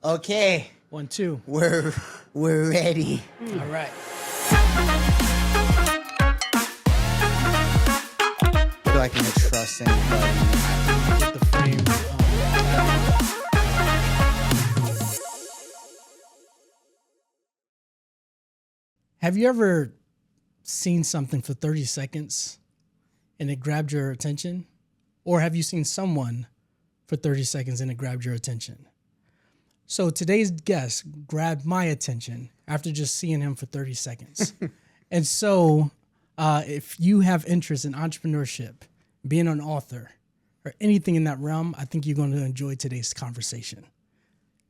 Okay. 1, 2. We're ready. All right. I feel like you can trust anybody. Get the frames. Have you ever seen something for 30 seconds and it grabbed your attention? Or have you seen someone for 30 seconds and it grabbed your attention? So today's guest grabbed my attention after just seeing him for 30 seconds. And so if you have interest in entrepreneurship, being an author, or anything in that realm, I think you're going to enjoy today's conversation.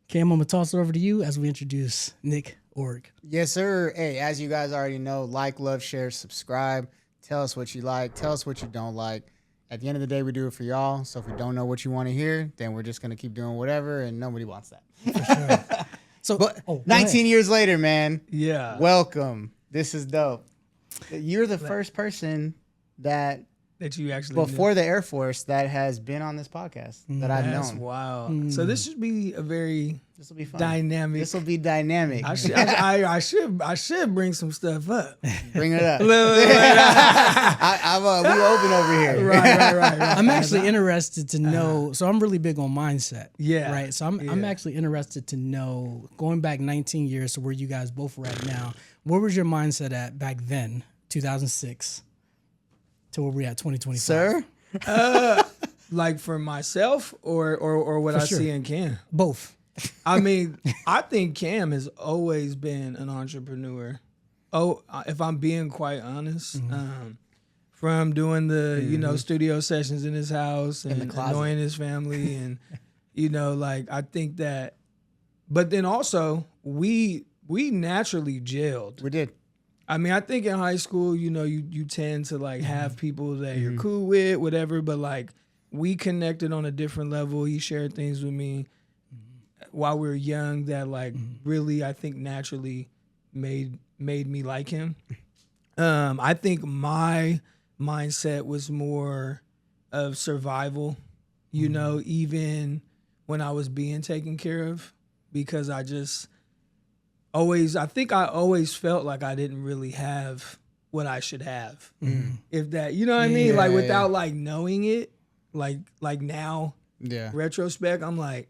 Cam, I'm going to toss it over to you as we introduce Nick Iorg. Yes, sir. Hey, as you guys already know, like, love, share, subscribe. Tell us what you like. Tell us what you don't like. At the end of the day, we do it for y'all. So if we don't know what you want to hear, then we're just going to keep doing whatever, and nobody wants that. For sure. So, But 19 years later, man. Yeah. Welcome. This is dope. You're the first person that you actually before the Air Force that has been on this podcast that I've That's known. wild. So this should be a very This will be fun. dynamic. This will be dynamic. I should bring some stuff up. Bring it up. We we open over here. Right. I'm actually interested to know. So I'm really big on mindset. Yeah. Right. So I'm actually interested to know, going back 19 years to where you guys both are at now, where was your mindset at back then, 2006, to where we're at 2025? Sir? Like for myself or what I sure. see in Cam. Both. I mean, I think Cam has always been an entrepreneur. Oh, if I'm being quite honest, from doing the studio sessions in his house and annoying his family, and like I think that. But then also we naturally gelled. We did. I mean, I think in high school, you tend to like have people that you're cool with, whatever. But like we connected on a different level. He shared things with me while we were young that like really I think naturally made me like him. I think my mindset was more of survival, even when I was being taken care of, because I always felt like I didn't really have what I should have. If that, you know what I mean? Like without like knowing it, like now, retrospect, I'm like,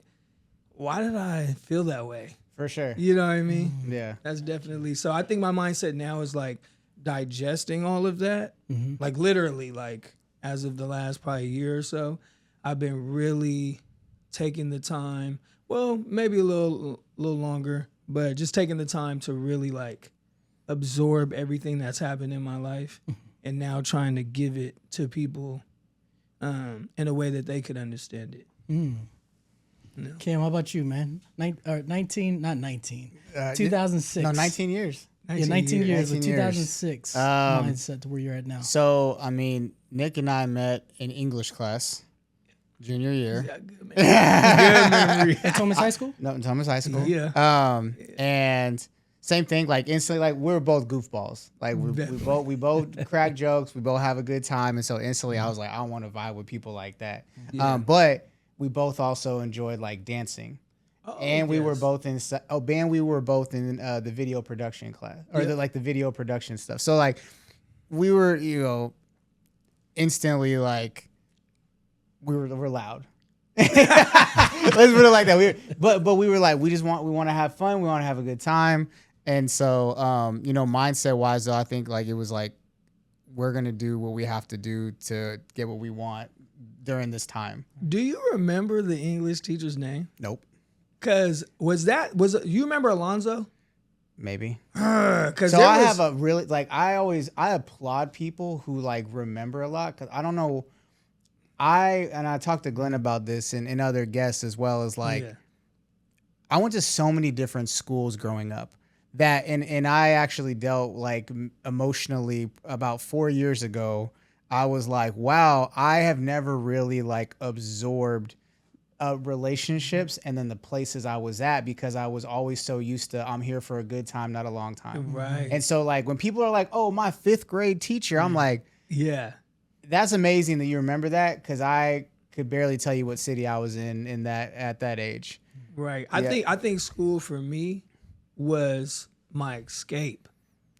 why did I feel that way? For sure. You know what I mean? Yeah. That's definitely. So I think my mindset now is like digesting all of that. Like literally, like as of the last probably year or so, I've been really taking the time. Well, maybe a little longer, but just taking the time to really like absorb everything that's happened in my life, and now trying to give it to people in a way that they could understand it. No. Cam, how about you, man? 2006. No, 19 years. 19 years. 19 With 2006 mindset to where you're at now. So, I mean, Nick and I met in English class, junior year. Yeah, good memory. At Thomas High School? No, in Thomas High School. Yeah. And same thing, like instantly, like we were both goofballs. Like we both crack jokes. We both have a good time. And so instantly I was like, I want to vibe with people like that. Yeah. But we both also enjoyed like dancing. And we were both in the video production class, or the video production stuff. So like we were, instantly like we're loud. Let's put it like that. But we were like, we want to have fun. We want to have a good time. And so, mindset wise though, I think like it was like, we're going to do what we have to do to get what we want during this time. Do you remember the English teacher's name? Nope. Cause you remember Alonzo? Maybe. Cause so I have a really I applaud people who like remember a lot, because I don't know. I talked to Glenn about this and other guests as well, as like I went to so many different schools growing up that and I actually dealt like emotionally about 4 years ago. I was like, wow, I have never really like absorbed relationships and then the places I was at, because I was always so used to I'm here for a good time, not a long time. Right. And so like when people are like, oh, my 5th grade teacher, I'm like, yeah, that's amazing that you remember that, because I could barely tell you what city I was in that at that age. Right. I think school for me was my escape.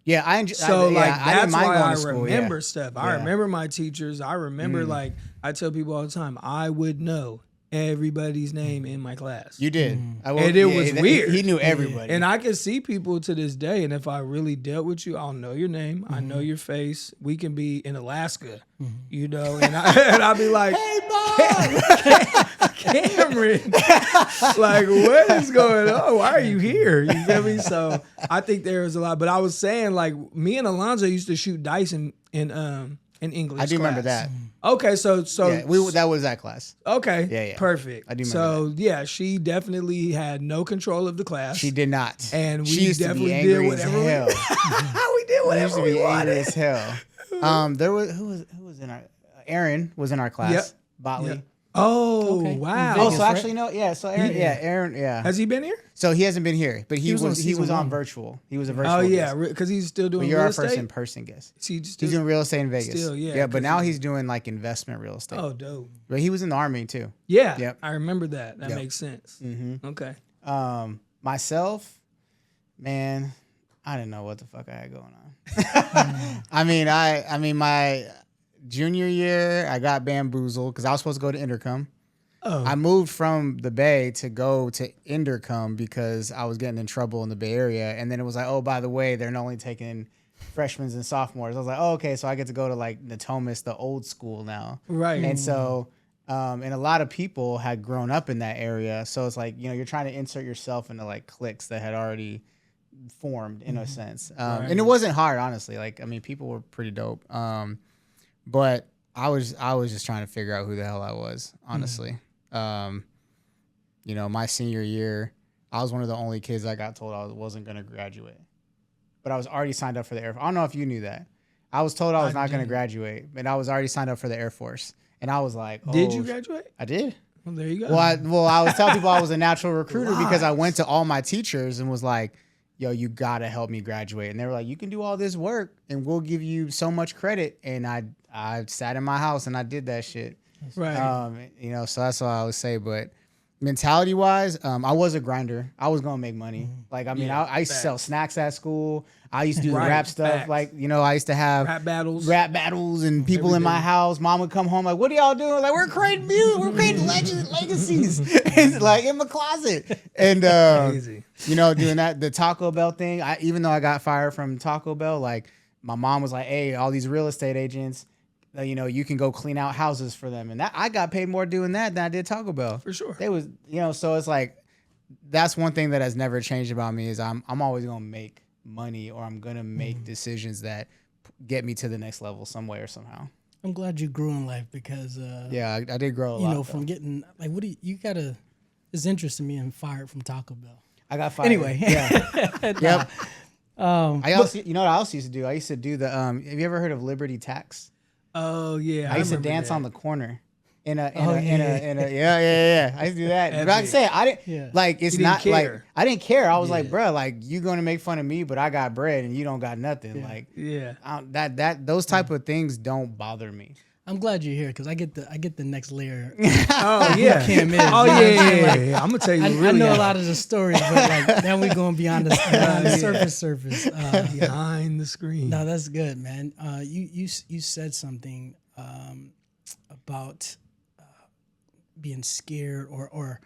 Yeah, I That's didn't mind why going I to school, remember stuff. I Yeah. remember my teachers. I remember like I tell people all the time, I would know everybody's name in my class. You did. And it was weird. He knew everybody. And I can see people to this day, and if I really dealt with you, I'll know your name. I know your face. We can be in Alaska, you know, and I'll be like, hey, Bob! Cameron, like, what is going on? Why are you here? You feel me? So I think there was a lot. But I was saying, like, me and Alonzo used to shoot dice in English. I do remember class. that. Okay, so Yeah, that was that class. okay, Yeah. perfect. I do remember So yeah, she definitely had no control of the class. She did not. And we she used definitely to be did angry whatever as hell. we did She whatever used to we be wanted. angry as hell. There was who was in our Aaron was in our class. Yep. Botley. Yep. Oh Okay. wow! Vegas, So actually no, yeah. So Aaron, Has he been here? So he hasn't been here, but he was on season on 1. virtual. He was a virtual. Oh yeah, guest. because he's still doing But you're real our estate. first in person guest. He's He's doing real estate in Vegas. Still, yeah, Yeah, but 'cause now he's doing like investment real estate. Oh, dope. But he was in the army too. Yeah, Yep. I remember that. That Yep. makes sense. Mm-hmm. Okay. Myself, man, I didn't know what the fuck I had going on. I mean, my junior year, I got bamboozled because I was supposed to go to Intercom. Oh, I moved from the Bay to go to Intercom because I was getting in trouble in the Bay Area. And then it was like, oh, by the way, they're only taking freshmen and sophomores. I was like, oh, okay, so I get to go to like Natomas, the old school now. right. And so, and a lot of people had grown up in that area. So it's like, you're trying to insert yourself into like cliques that had already formed in a sense. And it wasn't hard, honestly. Like, I mean, people were pretty dope. But I was just trying to figure out who the hell I was, honestly. My senior year, I was one of the only kids that got told I wasn't going to graduate. But I was already signed up for the Air Force. I don't know if you knew that. I was told I was not going to graduate, but I was already signed up for the Air Force. And I was like, oh, Did you graduate? I did. Well, there you go. Well, I was telling people I was a natural recruiter because I went to all my teachers and was like, yo, you got to help me graduate. And they were like, you can do all this work and we'll give you so much credit. And I sat in my house and I did that shit. Right. So that's all I would say. But mentality wise, I was a grinder. I was gonna make money. Like, I mean, Yeah, I used to sell snacks at school. I used to do the Right, rap stuff. facts. Like, I used to have Rap battles. and people in my house. Mom would come home like, what are y'all doing? Like, we're creating music. We're creating legacies. It's like in my closet. And, Crazy. doing that, the Taco Bell thing. Even though I got fired from Taco Bell, like my mom was like, hey, all these real estate agents, you can go clean out houses for them. And that I got paid more doing that than I did Taco Bell. For sure. They was, so it's like, that's one thing that has never changed about me is I'm always going to make money or I'm going to make decisions that get me to the next level some way or somehow. I'm glad you grew in life because I did grow a lot. from getting like what do you gotta it's interesting me and fired from Taco Bell. I got fired. Anyway. Yeah. Yep. I also, you know what I also used to do? I used to do the have you ever heard of Liberty Tax? Oh yeah. I used to remember dance that. on the corner. I used to do that. Epic. But like I said, I didn't Yeah. like it's You didn't not like care. I didn't care. I was like, bro, like you gonna make fun of me, but I got bread and you don't got nothing. Like Yeah. those type of things don't bother me. I'm glad you're here because I get the next layer. Oh yeah. Came in. Oh You know what I'm saying? Like, yeah. I'm gonna tell you I really. know a lot of the stories, but like now we're going beyond the surface. behind the screen. No, that's good, man. You said something about being scared or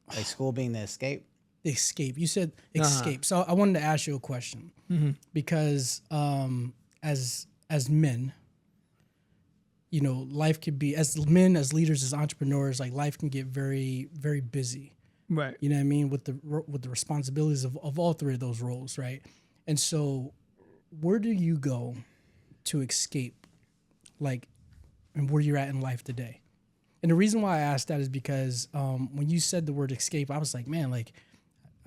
Like school being the escape. escape. You said escape. So I wanted to ask you a question because as men, life could be as men, as leaders, as entrepreneurs, like life can get very, very busy. Right. You know what I mean? With the responsibilities of all three of those roles, right? And so where do you go to escape, like, and where you're at in life today? And the reason why I asked that is because when you said the word escape, I was like, man, like,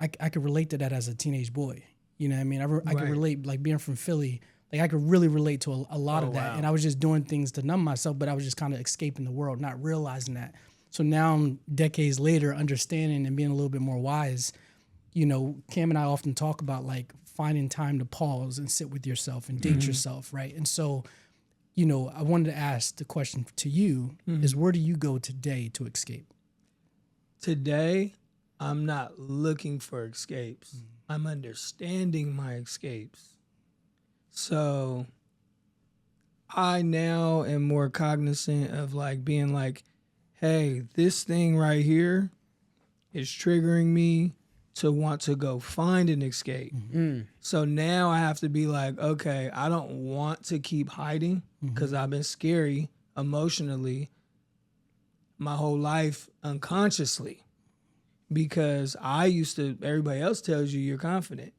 I could relate to that as a teenage boy. You know what I mean? I could relate, like, being from Philly, like, I could really relate to a lot of that. Wow. And I was just doing things to numb myself, but I was just kind of escaping the world, not realizing that. So now I'm decades later understanding and being a little bit more wise. Cam and I often talk about, like, finding time to pause and sit with yourself and date yourself, right? And so, I wanted to ask the question to you is where do you go today to escape? Today, I'm not looking for escapes. I'm understanding my escapes. So I now am more cognizant of like being like, hey, this thing right here is triggering me to want to go find an escape. So now I have to be like, okay, I don't want to keep hiding because I've been scary emotionally my whole life unconsciously, because I used to, everybody else tells you you're confident.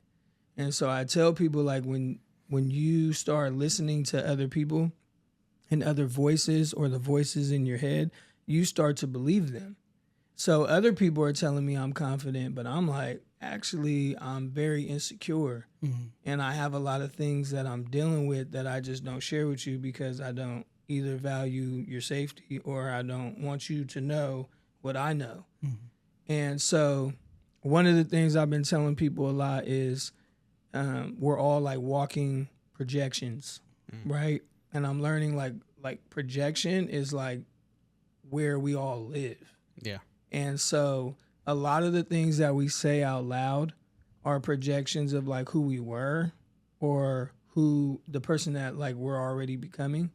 And so I tell people like when you start listening to other people and other voices or the voices in your head, you start to believe them. So other people are telling me I'm confident, but I'm like, actually, I'm very insecure. And I have a lot of things that I'm dealing with that I just don't share with you because I don't either value your safety or I don't want you to know what I know. And so one of the things I've been telling people a lot is we're all like walking projections, right? And I'm learning like projection is like where we all live. Yeah. And so a lot of the things that we say out loud are projections of like who we were or who the person that like we're already becoming.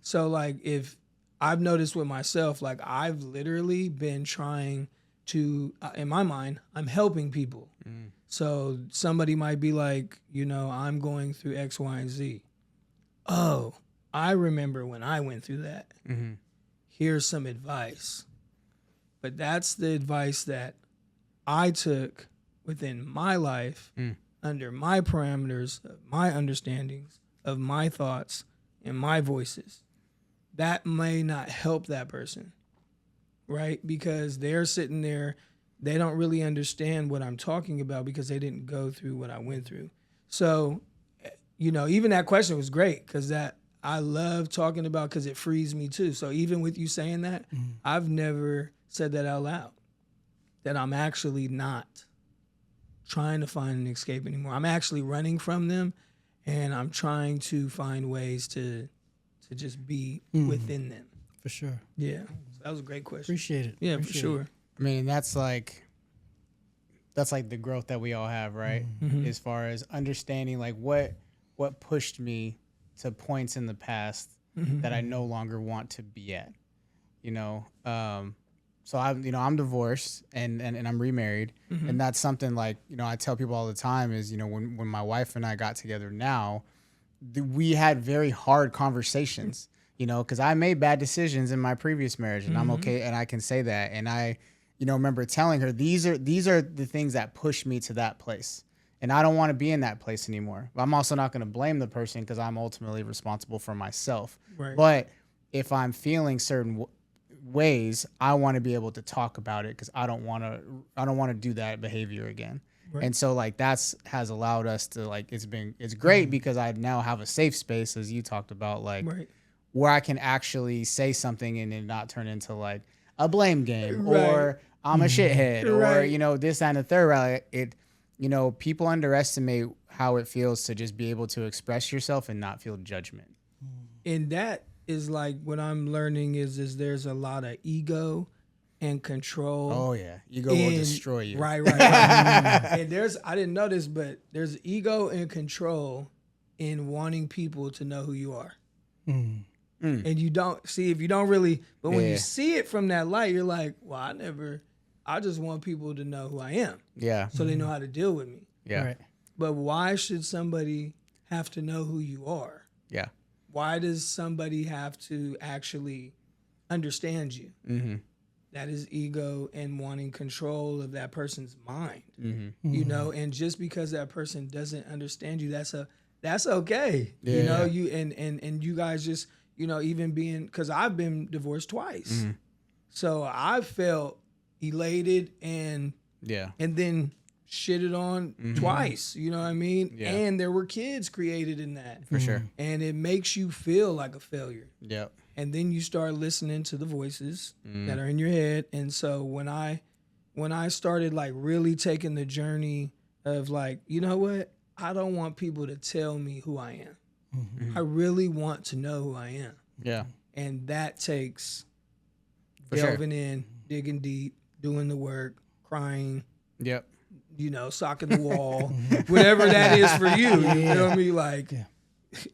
So like if I've noticed with myself, like I've literally been trying to, in my mind, I'm helping people. So somebody might be like, you know, I'm going through X, Y, and Z. Oh, I remember when I went through that. Here's some advice. But that's the advice that I took within my life, under my parameters, of my understandings, of my thoughts, and my voices. That may not help that person, right? Because they're sitting there, they don't really understand what I'm talking about because they didn't go through what I went through. So, you know, even that question was great because that I love talking about because it frees me too. So even with you saying that, I've never said that out loud, that I'm actually not trying to find an escape anymore. I'm actually running from them, and I'm trying to find ways to just be within them. For sure. Yeah. So that was a great question. Appreciate it. Yeah, Appreciate for sure. it. I mean, that's like the growth that we all have, right? As far as understanding like what pushed me to points in the past that I no longer want to be at, you know? So I'm divorced and I'm remarried, and that's something like, you know, I tell people all the time is, you know, when my wife and I got together now, we had very hard conversations, you know, because I made bad decisions in my previous marriage, and I'm okay, and I can say that. And I, you know, remember telling her these are the things that push me to that place, and I don't want to be in that place anymore. But I'm also not going to blame the person because I'm ultimately responsible for myself. Right. But if I'm feeling certain ways, I want to be able to talk about it because I don't want to do that behavior again. Right. And so like has allowed us to like, it's great because I now have a safe space, as you talked about, like where I can actually say something and it not turn into like a blame game or I'm a shithead or, you know, this and the third. Right? You know, people underestimate how it feels to just be able to express yourself and not feel judgment. And that is like what I'm learning is there's a lot of ego and control. Oh yeah, ego will destroy you. Right. And I didn't know this, but there's ego and control in wanting people to know who you are. And you don't see, if you don't really, but when you see it from that light, you're like, well, I just want people to know who I am. Yeah. So they know how to deal with me. Yeah. Right. But why should somebody have to know who you are? Yeah. Why does somebody have to actually understand you? That is ego and wanting control of that person's mind. You know, and just because that person doesn't understand you, that's okay. Yeah. You know, you and you guys just, you know, even being, because I've been divorced twice. So I felt elated and then shitted on twice, you know what I mean? Yeah. And there were kids created in that. For sure. And it makes you feel like a failure. Yep. And then you start listening to the voices that are in your head. And so when I started like really taking the journey of like, you know what? I don't want people to tell me who I am. I really want to know who I am. Yeah. And that takes delving in, digging deep, doing the work, crying, Yep. you know, socking the wall, whatever that is for you. You feel me? Like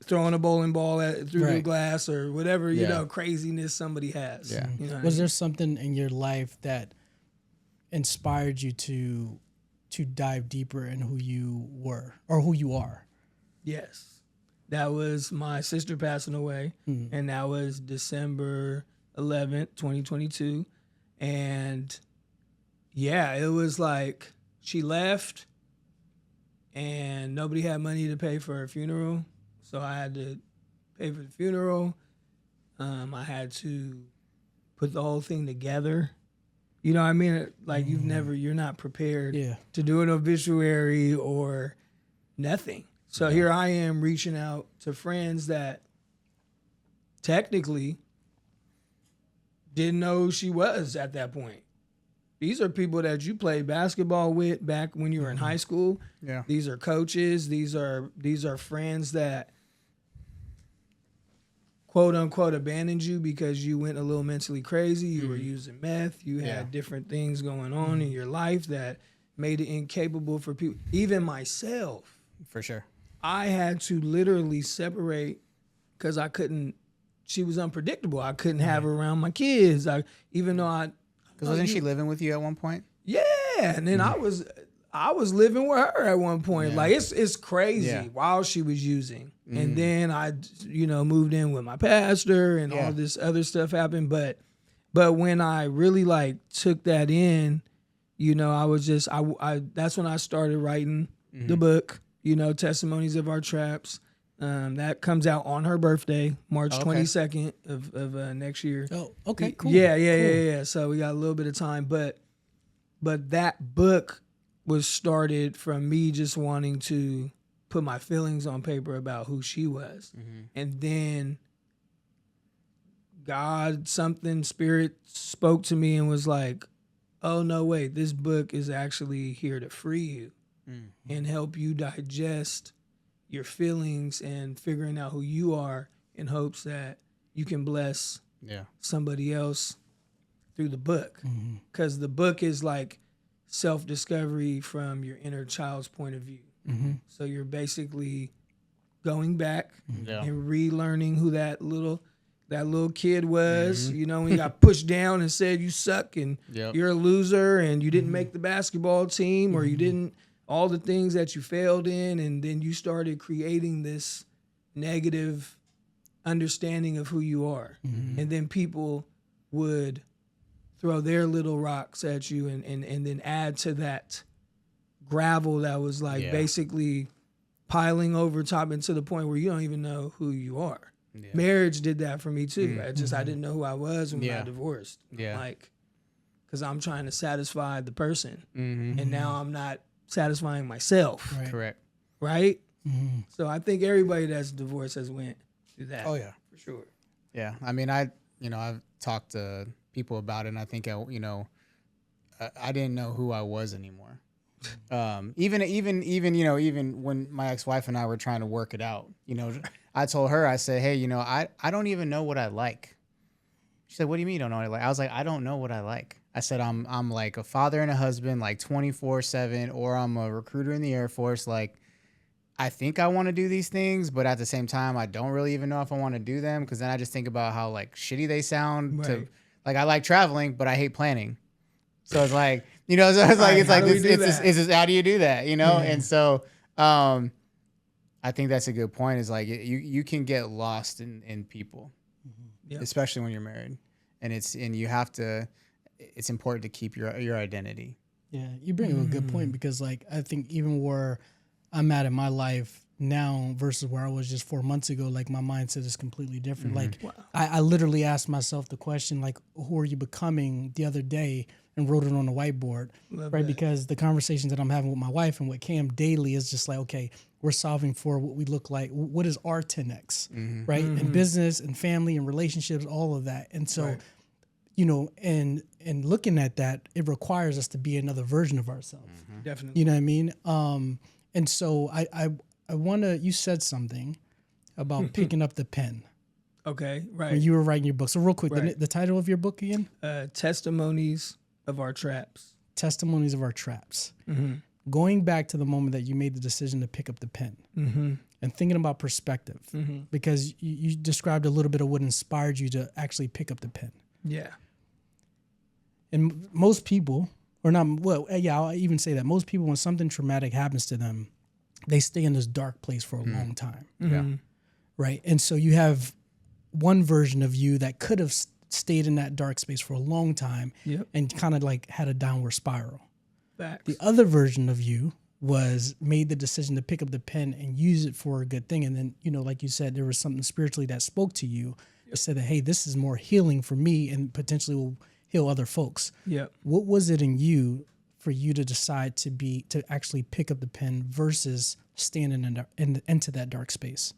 throwing a bowling ball through the glass or whatever, you know, craziness somebody has. Yeah. You know Was there something in your life that inspired you to dive deeper in who you were or who you are? Yes. That was my sister passing away, and that was December 11th, 2022. And yeah, it was like she left and nobody had money to pay for her funeral. So I had to pay for the funeral. I had to put the whole thing together. You know what I mean? Like you're not prepared to do an obituary or nothing. So here I am reaching out to friends that technically didn't know who she was at that point. These are people that you played basketball with back when you were in high school. Yeah. These are coaches. These are friends that quote unquote abandoned you because you went a little mentally crazy. You were using meth. You had different things going on in your life that made it incapable for people. Even myself. For sure. I had to literally separate because I couldn't. She was unpredictable. I couldn't have her around my kids. Because wasn't she living with you at one point? Yeah, and then I was living with her at one point. Like it's crazy while she was using, and then I moved in with my pastor, and all this other stuff happened. But when I really like took that in, I was just that's when I started writing the book. Testimonies of Our Traps. That comes out on her birthday, March 22nd of next year. Oh, okay, cool. Yeah. So we got a little bit of time, but that book was started from me just wanting to put my feelings on paper about who she was, and then Spirit spoke to me and was like, "Oh no, wait! This book is actually here to free you." And help you digest your feelings and figuring out who you are in hopes that you can bless somebody else through the book. Because the book is like self-discovery from your inner child's point of view. So you're basically going back and relearning who that little kid was, when you got pushed down and said you suck and you're a loser and you didn't make the basketball team or you didn't, all the things that you failed in, and then you started creating this negative understanding of who you are. And then people would throw their little rocks at you and then add to that gravel that was like basically piling over top and to the point where you don't even know who you are. Marriage did that for me too. I didn't know who I was when I divorced. Like, because I'm trying to satisfy the person. And now I'm not satisfying myself. Correct. Right? So I think everybody that's divorced has went through that. Oh yeah, for sure. Yeah. I mean, I've talked to people about it, and I think I didn't know who I was anymore. Even when my ex-wife and I were trying to work it out, I told her, I said, hey, I don't even know what I like. She said, what do you mean you don't know what I like? I was like, I don't know what I like. I said, I'm like a father and a husband, like 24/7, or I'm a recruiter in the Air Force. Like, I think I want to do these things, but at the same time, I don't really even know if I want to do them, because then I just think about how like shitty they sound. Right. Like, I like traveling, but I hate planning. So it's like, so it's like, how do you do that? And so I think that's a good point. Is like you can get lost in people, especially when you're married, and you have to. It's important to keep your identity. Yeah, you bring up a good point, because like I think even where I'm at in my life now versus where I was just 4 months ago, like my mindset is completely different. Like I literally asked myself the question, like, who are you becoming the other day, and wrote it on a whiteboard. Love right that. Because the conversations that I'm having with my wife and with Cam daily is just like, okay, we're solving for what we look like. What is our 10X, right? And business and family and relationships, all of that. And so and looking at that, it requires us to be another version of ourselves. Definitely. You know what I mean? And so I want to, you said something about picking up the pen. Okay, right. When you were writing your book. So real quick, the title of your book again? Testimonies of Our Traps. testimonies of our traps. Going back to the moment that you made the decision to pick up the pen and thinking about perspective, because you described a little bit of what inspired you to actually pick up the pen. Yeah. And most people, or not, well, yeah, I'll even say that most people, when something traumatic happens to them, they stay in this dark place for a long time. Yeah. Right. And so you have one version of you that could have stayed in that dark space for a long time and kind of like had a downward spiral. Facts. The other version of you was made the decision to pick up the pen and use it for a good thing. And then, you know, like you said, there was something spiritually that spoke to you. It said that, hey, this is more healing for me and potentially will heal other folks. Yeah. What was it in you for you to decide to actually pick up the pen versus standing into that dark space?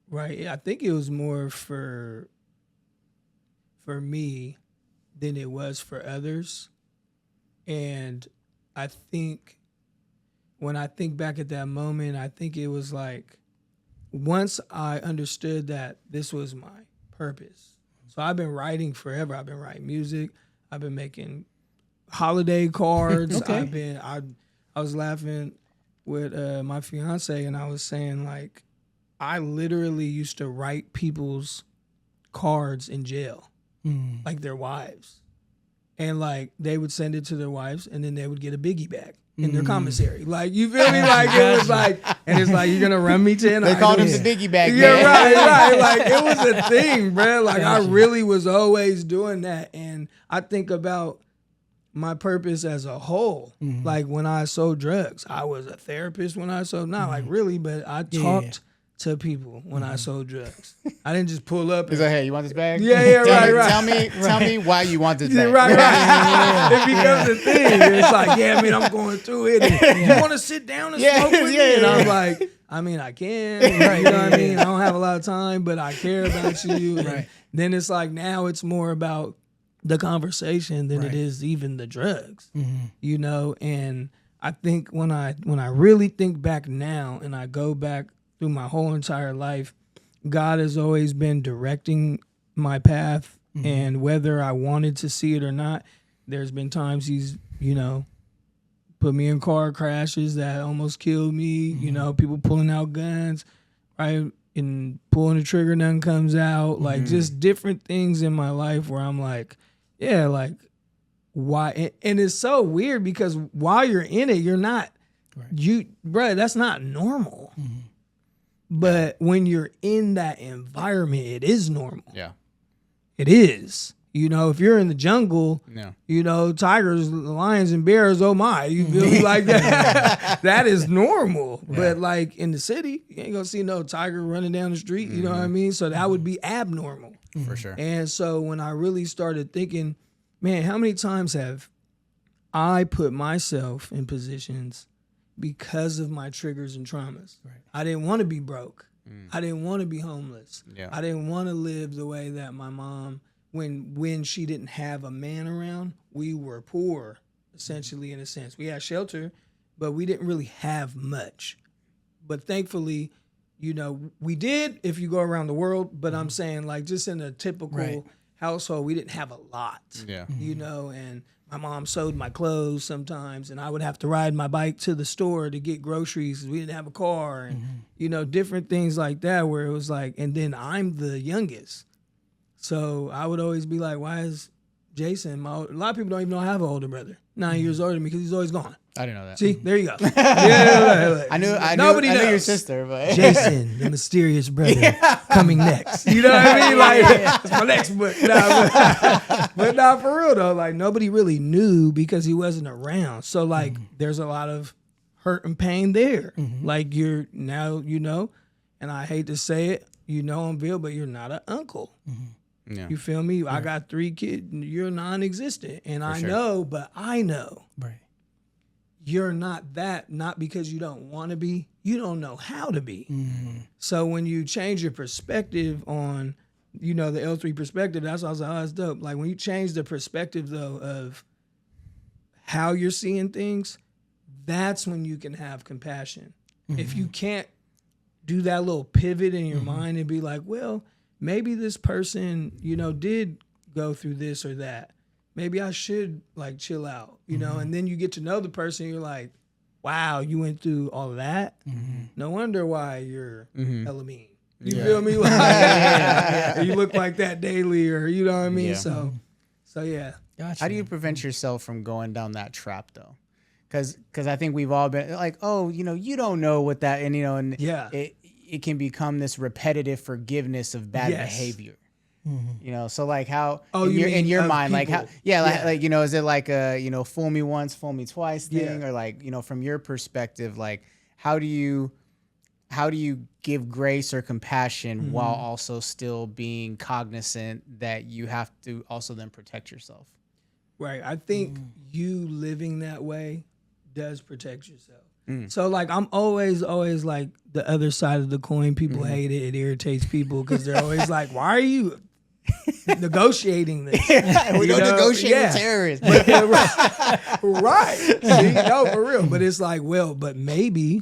Right. I think it was more for me than it was for others. And I think when I think back at that moment, I think it was like once I understood that this was my purpose. So I've been writing forever. I've been writing music. I've been making holiday cards. Okay. I was laughing with my fiance, and I was saying, like, I literally used to write people's cards in jail, like their wives. And like they would send it to their wives, and then they would get a biggie bag in their commissary. Like, you feel me? Like it was like, and it's like, you're gonna run me 10. They called him the biggie bag. Yeah, man. right. Like it was a thing, bro. Like I really was always doing that, and I think about my purpose as a whole. Like when I sold drugs, I was a therapist when I sold, not like really, but I talked to people when I sold drugs. I didn't just pull up. He's like, hey, you want this bag? Yeah, right. Tell me why you want this bag. Right. It becomes a thing. It's like, yeah, man, I'm going through it. You want to sit down and smoke with me? And I'm like, I mean, I can. Right. You know what I mean? I don't have a lot of time, but I care about you. Right. Then it's like, now it's more about the conversation than it is even the drugs. You know, and I think when I really think back now and I go back through my whole entire life, God has always been directing my path, and whether I wanted to see it or not, there's been times he's, you know, put me in car crashes that almost killed me, you know, people pulling out guns, right, and pulling the trigger, nothing comes out, like just different things in my life where I'm like, yeah, like, why? And it's so weird because while you're in it, you're not, bro, that's not normal. But when you're in that environment, it is normal. Yeah. It is. You know, if you're in the jungle, you know, tigers, lions, and bears, oh my, you feel like that. That is normal. Yeah. But like in the city, you ain't gonna see no tiger running down the street, you know what I mean? So that would be abnormal. For sure. And so when I really started thinking, man, how many times have I put myself in positions because of my triggers and traumas? Right. I didn't want to be broke. I didn't want to be homeless. Yeah. I didn't want to live the way that my mom, when she didn't have a man around, we were poor, essentially, in a sense. We had shelter, but we didn't really have much. But thankfully, you know, we did if you go around the world, but I'm saying like just in a typical household, we didn't have a lot, you know, and my mom sewed my clothes sometimes, and I would have to ride my bike to the store to get groceries. We didn't have a car, and, you know, different things like that where it was like, and then I'm the youngest. So I would always be like, why is Jason, a lot of people don't even know I have an older brother, 9 years older than me, because he's always gone. I didn't know that. See, there you go. Yeah, I knew your sister, but Jason, the mysterious brother, coming next. You know what I mean? Like, it's my next book. But not for real though. Like nobody really knew because he wasn't around. So like, there's a lot of hurt and pain there. Like you're now, you know, and I hate to say it, you know him, Bill, but you're not an uncle. Yeah. You feel me? I got 3 kids. You're non-existent, and I know, but I know. Right. You're not that, not because you don't want to be, you don't know how to be. So when you change your perspective on, you know, the L3 perspective, that's why I was like, oh, that's dope. Like when you change the perspective though of how you're seeing things, that's when you can have compassion. If you can't do that little pivot in your mind and be like, well, maybe this person, you know, did go through this or that. maybe I should like chill out, you know? And then you get to know the person, you're like, wow, you went through all of that? No wonder why you're hella mean. You feel me? Like, you look like that daily, or you know what I mean? Yeah. So yeah. Gotcha. How do you prevent yourself from going down that trap though? Because I think we've all been like, oh, you know, you don't know what that, and you know, and it can become this repetitive forgiveness of bad behavior. You know, so like how in your mind, people. Like how like you know, is it like a, you know, fool me once, fool me twice thing, or like, you know, from your perspective, like how do you give grace or compassion while also still being cognizant that you have to also then protect yourself? Right. I think you living that way does protect yourself. So like I'm always like the other side of the coin. People hate it. It irritates people because they're always like, why are you negotiating this? We don't negotiate with terrorists. But right. See, no, for real. But it's like, well, but maybe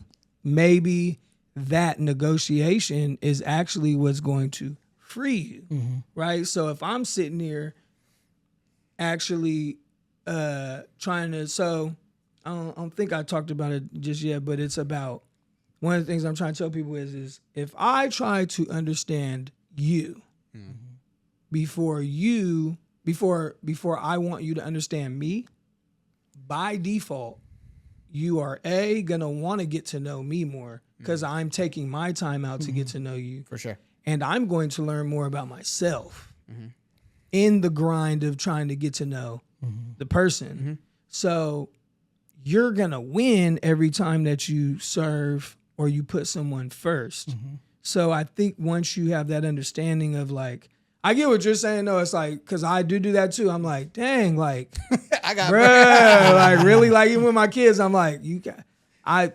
that negotiation is actually what's going to free you. Right? So if I'm sitting here actually trying to, so I don't think I talked about it just yet, but it's about, one of the things I'm trying to tell people is if I try to understand you before I want you to understand me, by default, you are gonna want to get to know me more because I'm taking my time out to get to know you. For sure. And I'm going to learn more about myself in the grind of trying to get to know the person. So you're going to win every time that you serve or you put someone first. So I think once you have that understanding of like, I get what you're saying though. It's like, cause I do that too. I'm like, dang, like, I got bruh, like really, like even with my kids, I'm like,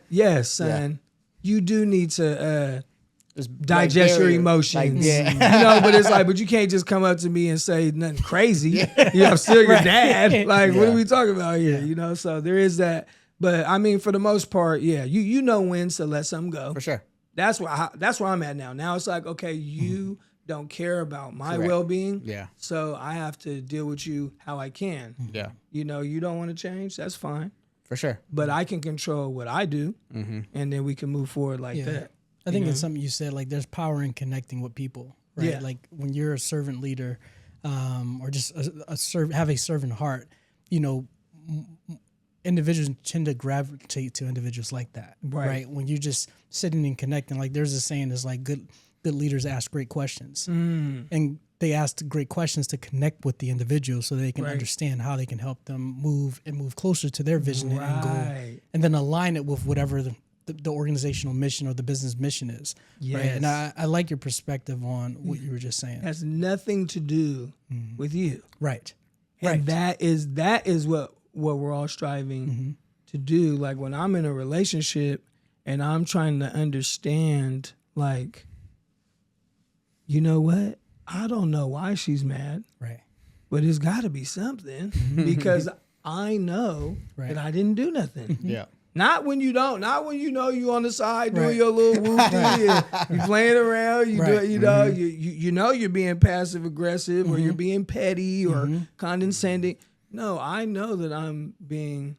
yes, son, you do need to digest your emotions, you know, but it's like, but you can't just come up to me and say nothing crazy. You know, I'm still your dad. Like, what are we talking about here? You know, so there is that. But I mean, for the most part, you know when to let something go. For sure. That's where I'm at now. Now it's like, okay, you don't care about my well-being. Yeah. So I have to deal with you how I can. Yeah. You know, you don't want to change. That's fine. For sure. But I can control what I do, and then we can move forward like that. I think it's something you said, like there's power in connecting with people, right? Yeah. Like when you're a servant leader, or just have a servant heart, you know, individuals tend to gravitate to individuals like that, right? When you're just sitting and connecting, like there's a saying, is like good leaders ask great questions, and they ask great questions to connect with the individual so they can understand how they can help them move closer to their vision and goal, and then align it with whatever the organizational mission or the business mission is. Yes. Right? And I like your perspective on what you were just saying. It has nothing to do with you. Right. And that is what we're all striving to do. Like when I'm in a relationship and I'm trying to understand, like, you know what? I don't know why she's mad. Right. But it's got to be something because I know that I didn't do nothing. Yeah. Not when you don't. Not when you know you on the side doing your little whoopty and you playing around. You do it. You know. You know you're being passive aggressive or you're being petty or condescending. No, I know that I'm being,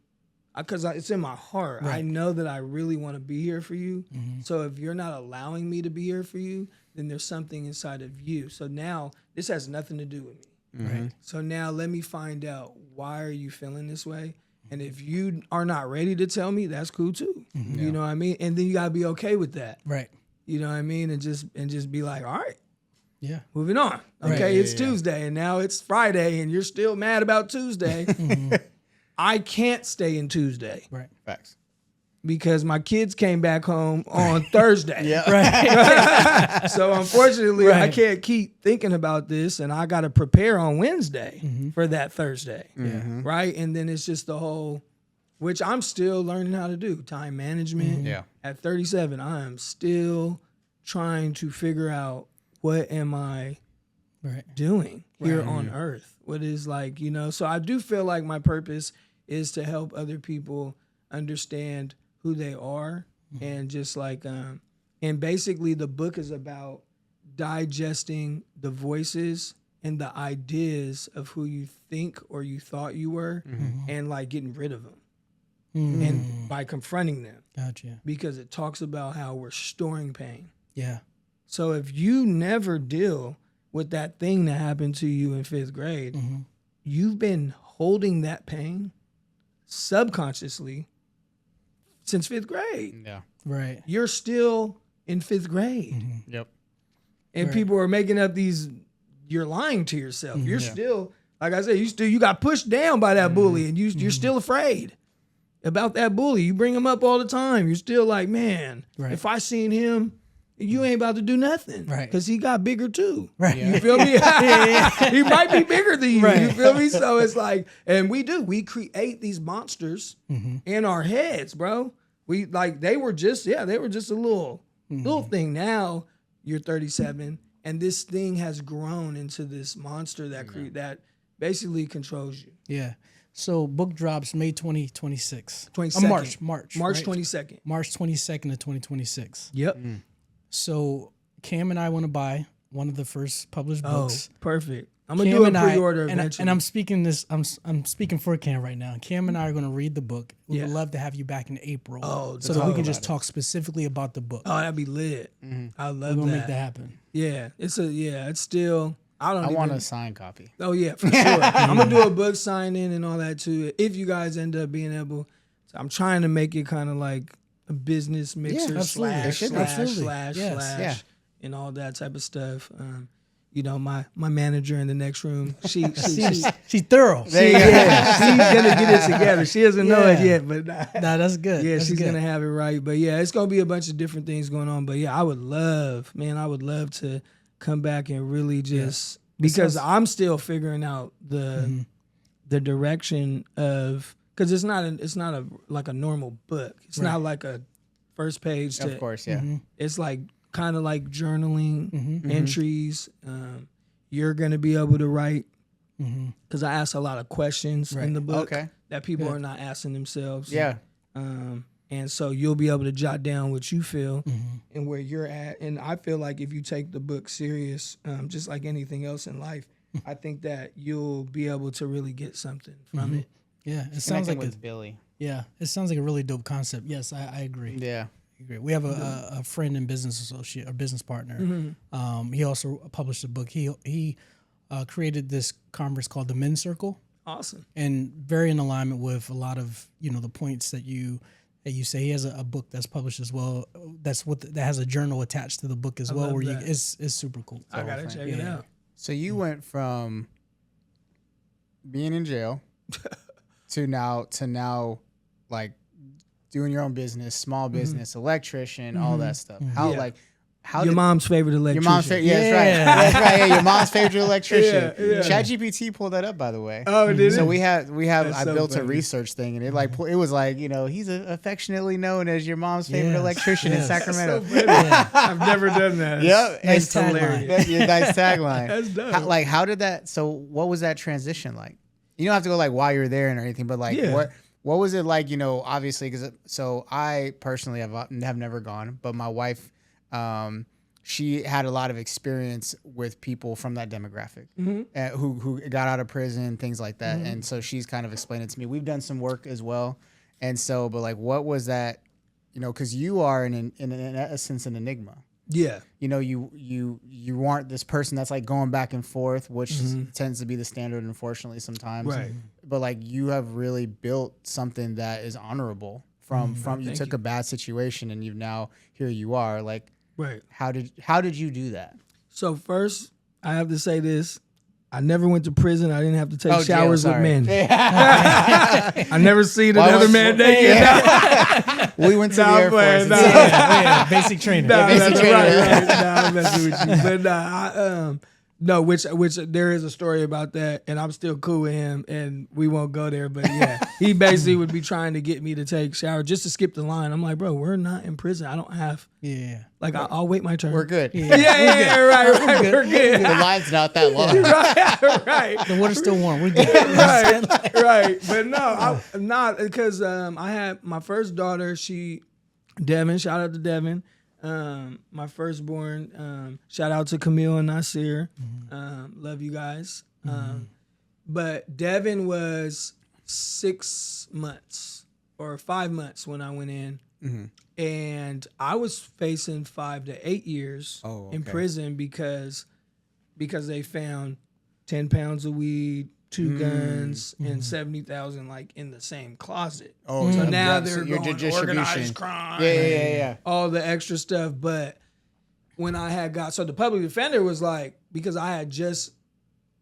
because it's in my heart. I know that I really want to be here for you. So if you're not allowing me to be here for you, then there's something inside of you. So now this has nothing to do with me. Right. So now let me find out, why are you feeling this way? And if you are not ready to tell me, that's cool too. You know what I mean? And then you gotta be okay with that. Right. You know what I mean? And just be like, all right. Yeah. Moving on. Okay, it's Tuesday and now it's Friday and you're still mad about Tuesday. I can't stay in Tuesday. Right. Facts. Because my kids came back home on Thursday. Right. So unfortunately, I can't keep thinking about this, and I got to prepare on Wednesday for that Thursday. Right? And then it's just the whole, which I'm still learning how to do, time management. At 37, I am still trying to figure out, what am I doing here on earth? What is, like, you know, so I do feel like my purpose is to help other people understand who they are, and just like, and basically the book is about digesting the voices and the ideas of who you think or you thought you were, and like getting rid of them, and by confronting them. Gotcha. Because it talks about how we're storing pain. Yeah. So if you never deal with that thing that happened to you in 5th grade, you've been holding that pain subconsciously since 5th grade. Yeah. Right. You're still in 5th grade. Yep. And people are making up these, you're lying to yourself. You're still, like I said, you got pushed down by that bully, and you're still afraid about that bully. You bring him up all the time. You're still like, man, if I seen him, you ain't about to do nothing. Right. Because he got bigger too. Right. You feel me? He might be bigger than you. Right. You feel me? So it's like, and we create these monsters in our heads, bro. We like, they were just a little thing. Now you're 37, and this thing has grown into this monster that basically controls you. Yeah. So book drops May 2026. 22nd. March March right? 22nd. March 22nd of 2026. Yep. So Cam and I want to buy one of the first published books. Oh, perfect. I'm gonna Cam do a and I- pre-order eventually. and I'm speaking this. I'm speaking for Cam right now. Cam and I are going to read the book. We would Yeah. love to have you back in April, Oh, so to that we talk can just about talk specifically about the book. Oh, that'd be lit. I We're love gonna that. make that happen. Yeah, it's still. I want a signed copy. Oh yeah, for sure. I'm gonna do a book signing and all that too. If you guys end up being able, I'm trying to make it kind of like a business mixer absolutely. slash, and all that type of stuff. You know, my manager in the next room, she's thorough. she's gonna get it together. She doesn't know it yet, but Nah, that's good. yeah, That's she's good. gonna have it right. But yeah, it's gonna be a bunch of different things going on. But yeah, I would love to come back and really just because I'm still figuring out the direction of, because it's not a like a normal book. It's not like a first page. Of course, yeah. It's like kind of like journaling entries. You're gonna be able to write, because I ask a lot of questions in the book that people are not asking themselves. Yeah. And so you'll be able to jot down what you feel and where you're at. And I feel like if you take the book serious, just like anything else in life, I think that you'll be able to really get something from it. Yeah, it sounds like with Billy. Yeah, it sounds like a really dope concept. Yes, I agree. Yeah. I agree. We have a friend and business associate or business partner. He also published a book. He created this conference called the Men's Circle. Awesome. And very in alignment with a lot of the points that you say. He has a book that's published as well. That has a journal attached to the book as well. Where it's super cool. I gotta check it out. So you went from being in jail to now like doing your own business, small business, electrician, all that stuff. How your mom's favorite electrician. Your mom's favorite, that's right. That's right. Yeah, your mom's favorite electrician. ChatGPT pulled that up, by the way. Oh, did it? So we have. That's I so built a funny. research thing, and it was like, he's affectionately known as your mom's favorite electrician in Sacramento. I've never done that. Yep, Nice It's hilarious. nice tagline. That's dope. How did that? So what was that transition like? You don't have to go like while you're there and or anything, but like what was it like? Obviously, because so I personally have never gone, but my wife. She had a lot of experience with people from that demographic who got out of prison, things like that. And so she's kind of explained it to me. We've done some work as well. And so, but like, what was that, because you are in essence an enigma. Yeah. You aren't this person that's like going back and forth, which tends to be the standard, unfortunately, sometimes. Right. But like, you have really built something that is honorable from you took a bad situation and here you are. Like, right. How did you do that? So first, I have to say this. I never went to prison. I didn't have to take showers with men. I never seen another man naked. We went to the Air Force. Basic training. Basic training. Right. I'm messing with you. But no, which there is a story about that, and I'm still cool with him, and we won't go there. But yeah, he basically would be trying to get me to take shower just to skip the line. I'm like, bro, we're not in prison. I don't have. Yeah. Like I'll wait my turn. We're good. Yeah, right. We're good. The line's not that long. right. The water's still warm. We're good. right. But no, I'm not, because I had my first daughter. Devin, shout out to Devin. My firstborn. Shout out to Camille and Nasir. Love you guys. But Devin was 6 months or 5 months when I went in. And I was facing 5 to 8 years in prison because they found 10 pounds of weed, 2 guns, and 70,000 like in the same closet. So now they're going organized crime, all the extra stuff. But when I had so the public defender was like, because I had just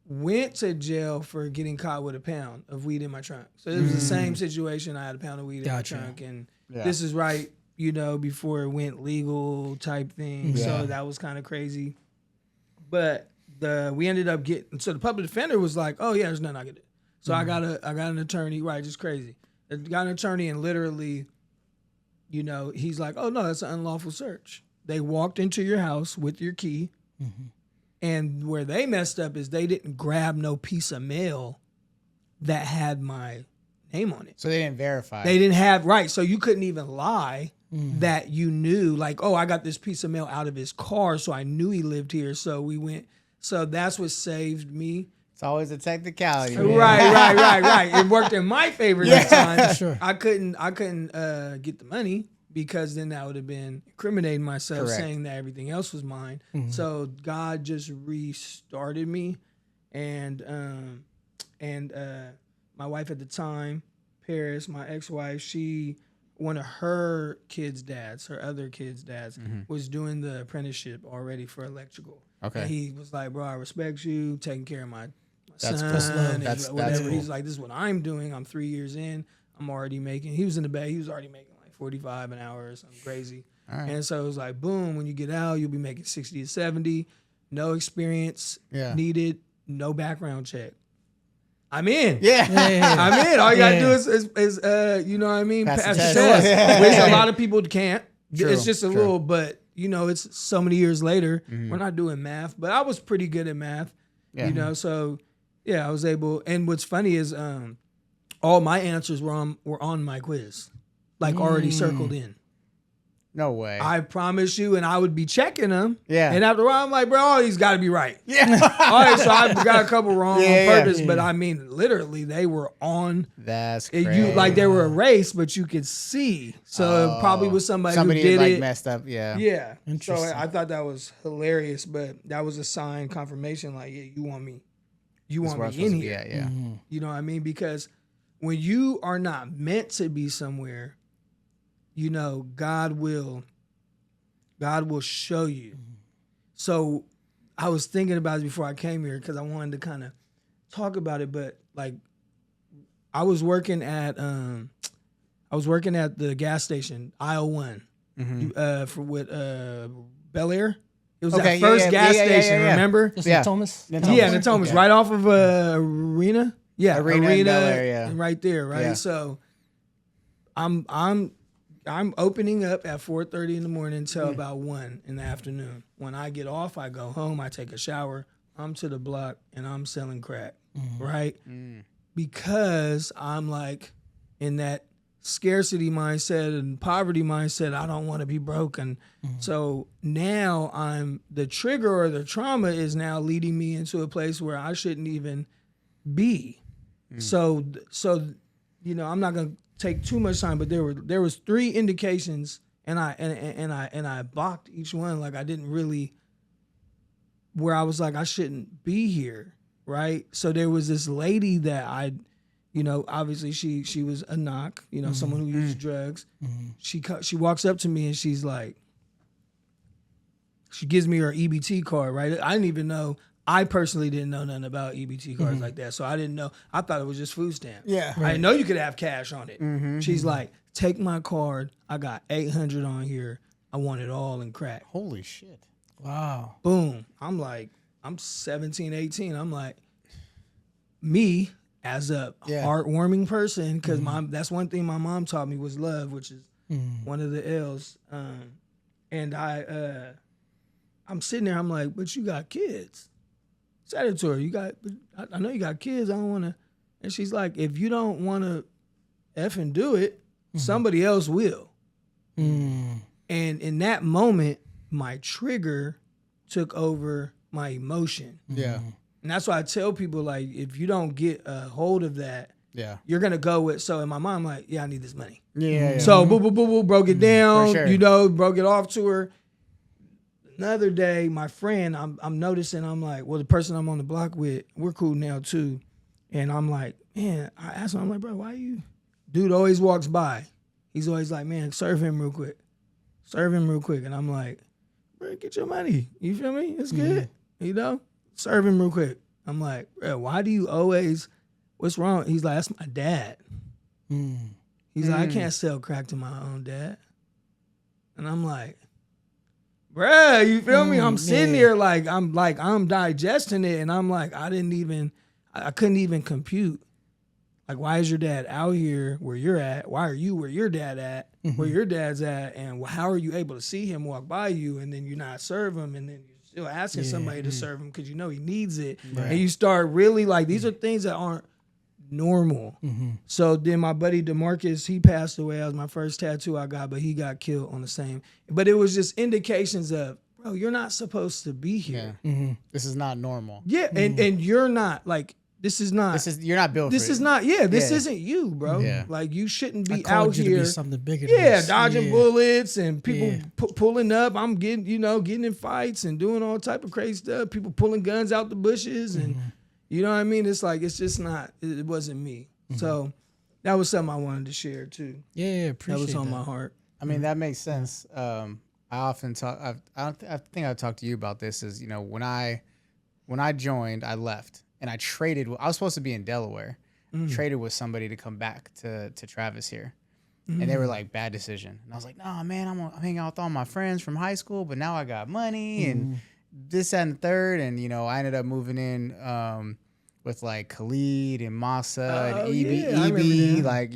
went to jail for getting caught with a pound of weed in my trunk. So it was the same situation. I had a pound of weed in my trunk, and this is right, before it went legal type thing. So that was kind of crazy. But we ended up getting, so the public defender was like, oh yeah, there's nothing I can do. So I got an attorney, right, just crazy. I got an attorney, and literally, he's like, oh no, that's an unlawful search. They walked into your house with your key. And where they messed up is they didn't grab no piece of mail that had my name on it. So they didn't verify. They didn't have, right. So you couldn't even lie that you knew, like, oh, I got this piece of mail out of his car, so I knew he lived here. So we went. So that's what saved me. It's always a technicality, man. Right. It worked in my favor that time. Sure. I couldn't get the money, because then that would have been incriminating myself, saying that everything else was mine. So God just restarted me, and my wife at the time, Paris, my ex-wife, one of her other kids' dads, was doing the apprenticeship already for electrical. Okay. And he was like, bro, I respect you, taking care of my son. Cool. That's whatever. Cool. He's like, this is what I'm doing. I'm 3 years in. I'm already making, he was in the bag, he was already making 45 an hour or something crazy. Right. And so it was like, boom, when you get out, you'll be making 60 to 70, no experience needed, no background check. I'm in. I'm in. All you gotta do is you know what I mean? Pass the test. Which a lot of people can't. True. It's just a little, but it's so many years later. We're not doing math, but I was pretty good at math. So I was able, and what's funny is all my answers were on my quiz. Like already circled in. No way. I promise you, and I would be checking them. Yeah. And after a while, I'm like, bro, all these got to be right. Yeah. All right, so I got a couple wrong on purpose, but I mean, literally, they were on. That's crazy. Like they were erased, but you could see. So it probably was somebody who did like it. Messed up. Yeah. Yeah. So I thought that was hilarious, but that was a sign, confirmation, like, yeah, you want me. You want me in here. Yeah. You know what I mean? Because when you are not meant to be somewhere, God will show you. So I was thinking about it before I came here, because I wanted to kind of talk about it. But like, I was working at the gas station, aisle 1, with Bel Air. It was that first gas station. Remember? Thomas. Thomas, right off of Arena. Yeah, Arena and Bel Air, right there, right. Yeah. So I'm opening up at 4:30 in the morning until about 1 in the afternoon. When I get off, I go home, I take a shower, I'm to the block, and I'm selling crack, right? Because I'm like in that scarcity mindset and poverty mindset. I don't want to be broken. So now the trigger or the trauma is now leading me into a place where I shouldn't even be. So I'm not gonna take too much time, but there was 3 indications, and I blocked each one. Like I didn't really, where I was like, I shouldn't be here, right? So there was this lady that obviously she was a knock, someone who used drugs. She walks up to me and she's like, she gives me her EBT card, right? I didn't even know. I personally didn't know nothing about EBT cards like that. So I didn't know. I thought it was just food stamps. Yeah. I didn't know you could have cash on it. She's like, take my card. I got 800 on here. I want it all in crack. Holy shit. Wow. Boom. I'm like, I'm 17, 18. I'm like, me as a heartwarming person, because that's one thing my mom taught me was love, which is one of the L's. And I'm sitting there, I'm like, but you got kids. Said it to her, I know you got kids, I don't want to. And she's like, if you don't want to effing do it, somebody else will. And in that moment, my trigger took over my emotion. Yeah. And that's why I tell people, like, if you don't get a hold of that, Yeah. you're going to go with, so in my mind, I'm like, yeah, I need this money. Yeah. So, boo, boo, boo, boo, broke it down, sure. you know, broke it off to her. Another day, my friend, I'm noticing, I'm like, well, the person I'm on the block with, we're cool now too. And I'm like, man, I asked him, I'm like, bro, why you? Dude always walks by. He's always like, man, serve him real quick. Serve him real quick. And I'm like, bro, get your money. You feel me? It's good. You know? Serve him real quick. I'm like, bro, why do you always, what's wrong? He's like, that's my dad. He's like, I can't sell crack to my own dad. And I'm like, bruh, you feel me? I'm sitting here like I'm digesting it, and I'm like, I couldn't even compute. Like, why is your dad out here where you're at? Why are you where your dad at? Where your dad's at? And how are you able to see him walk by you, and then you not serve him, and then you're still asking somebody to serve him because you know he needs it, and you start really like, these are things that aren't normal. So then my buddy DeMarcus, he passed away. That was my first tattoo I got, but he got killed on the same. But it was just indications of, bro, you're not supposed to be here. This is not normal. Yeah, and you're not like, you're not built. This for is it. not. Yeah, this isn't you, bro. Yeah. Like, you shouldn't be I called out you here. To be something bigger. Than Yeah, this. dodging bullets and people pulling up. I'm getting in fights and doing all type of crazy stuff. People pulling guns out the bushes and. You know what I mean? It's like, it's just not, it wasn't me. So that was something I wanted to share too. Yeah, appreciate that. Was on my heart. I mean, that makes sense. I often talk, I think I've talked to you about this is, when I joined, I left and I traded. I was supposed to be in Delaware, traded with somebody to come back to Travis here. And they were like, bad decision. And I was like, nah, man, I'm hanging out with all my friends from high school, but now I got money and this, that, and the third. And, I ended up moving in with like Khalid and Masa and EB, like,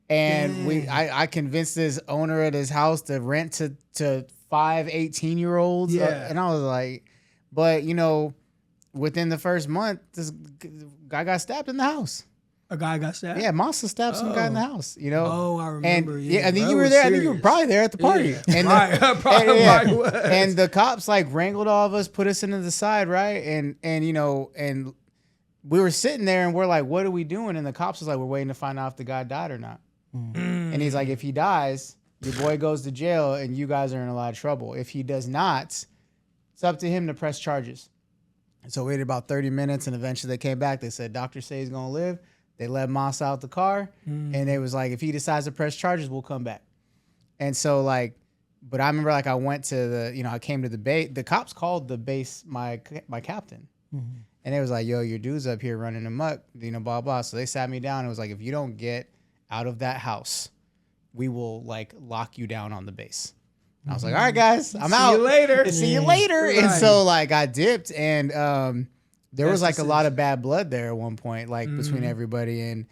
and I convinced this owner at his house to rent to 5 18-year-olds. And I was like, but, within the first month, this guy got stabbed in the house. A guy got stabbed? Yeah, Masa stabbed some guy in the house, Oh, I remember. And I think you were there. Serious. I think you were probably there at the party. Yeah. And probably was. And the cops like wrangled all of us, put us into the side, right? And we were sitting there and we're like, what are we doing? And the cops was like, we're waiting to find out if the guy died or not. And he's like, if he dies, your boy goes to jail and you guys are in a lot of trouble. If he does not, it's up to him to press charges. And so we waited about 30 minutes and eventually they came back. They said, doctors say he's going to live. They let Moss out the car and they was like, if he decides to press charges, we'll come back. And so like, but I remember like I went to the, I came to the base. The cops called the base my captain. And it was like, yo, your dude's up here running amok, blah, blah. So they sat me down and it was like, if you don't get out of that house, we will like lock you down on the base. And I was like, all right, guys, I'm out. See you later. See you later. Right. And so like I dipped and there was like a lot of bad blood there at one point, like between everybody. And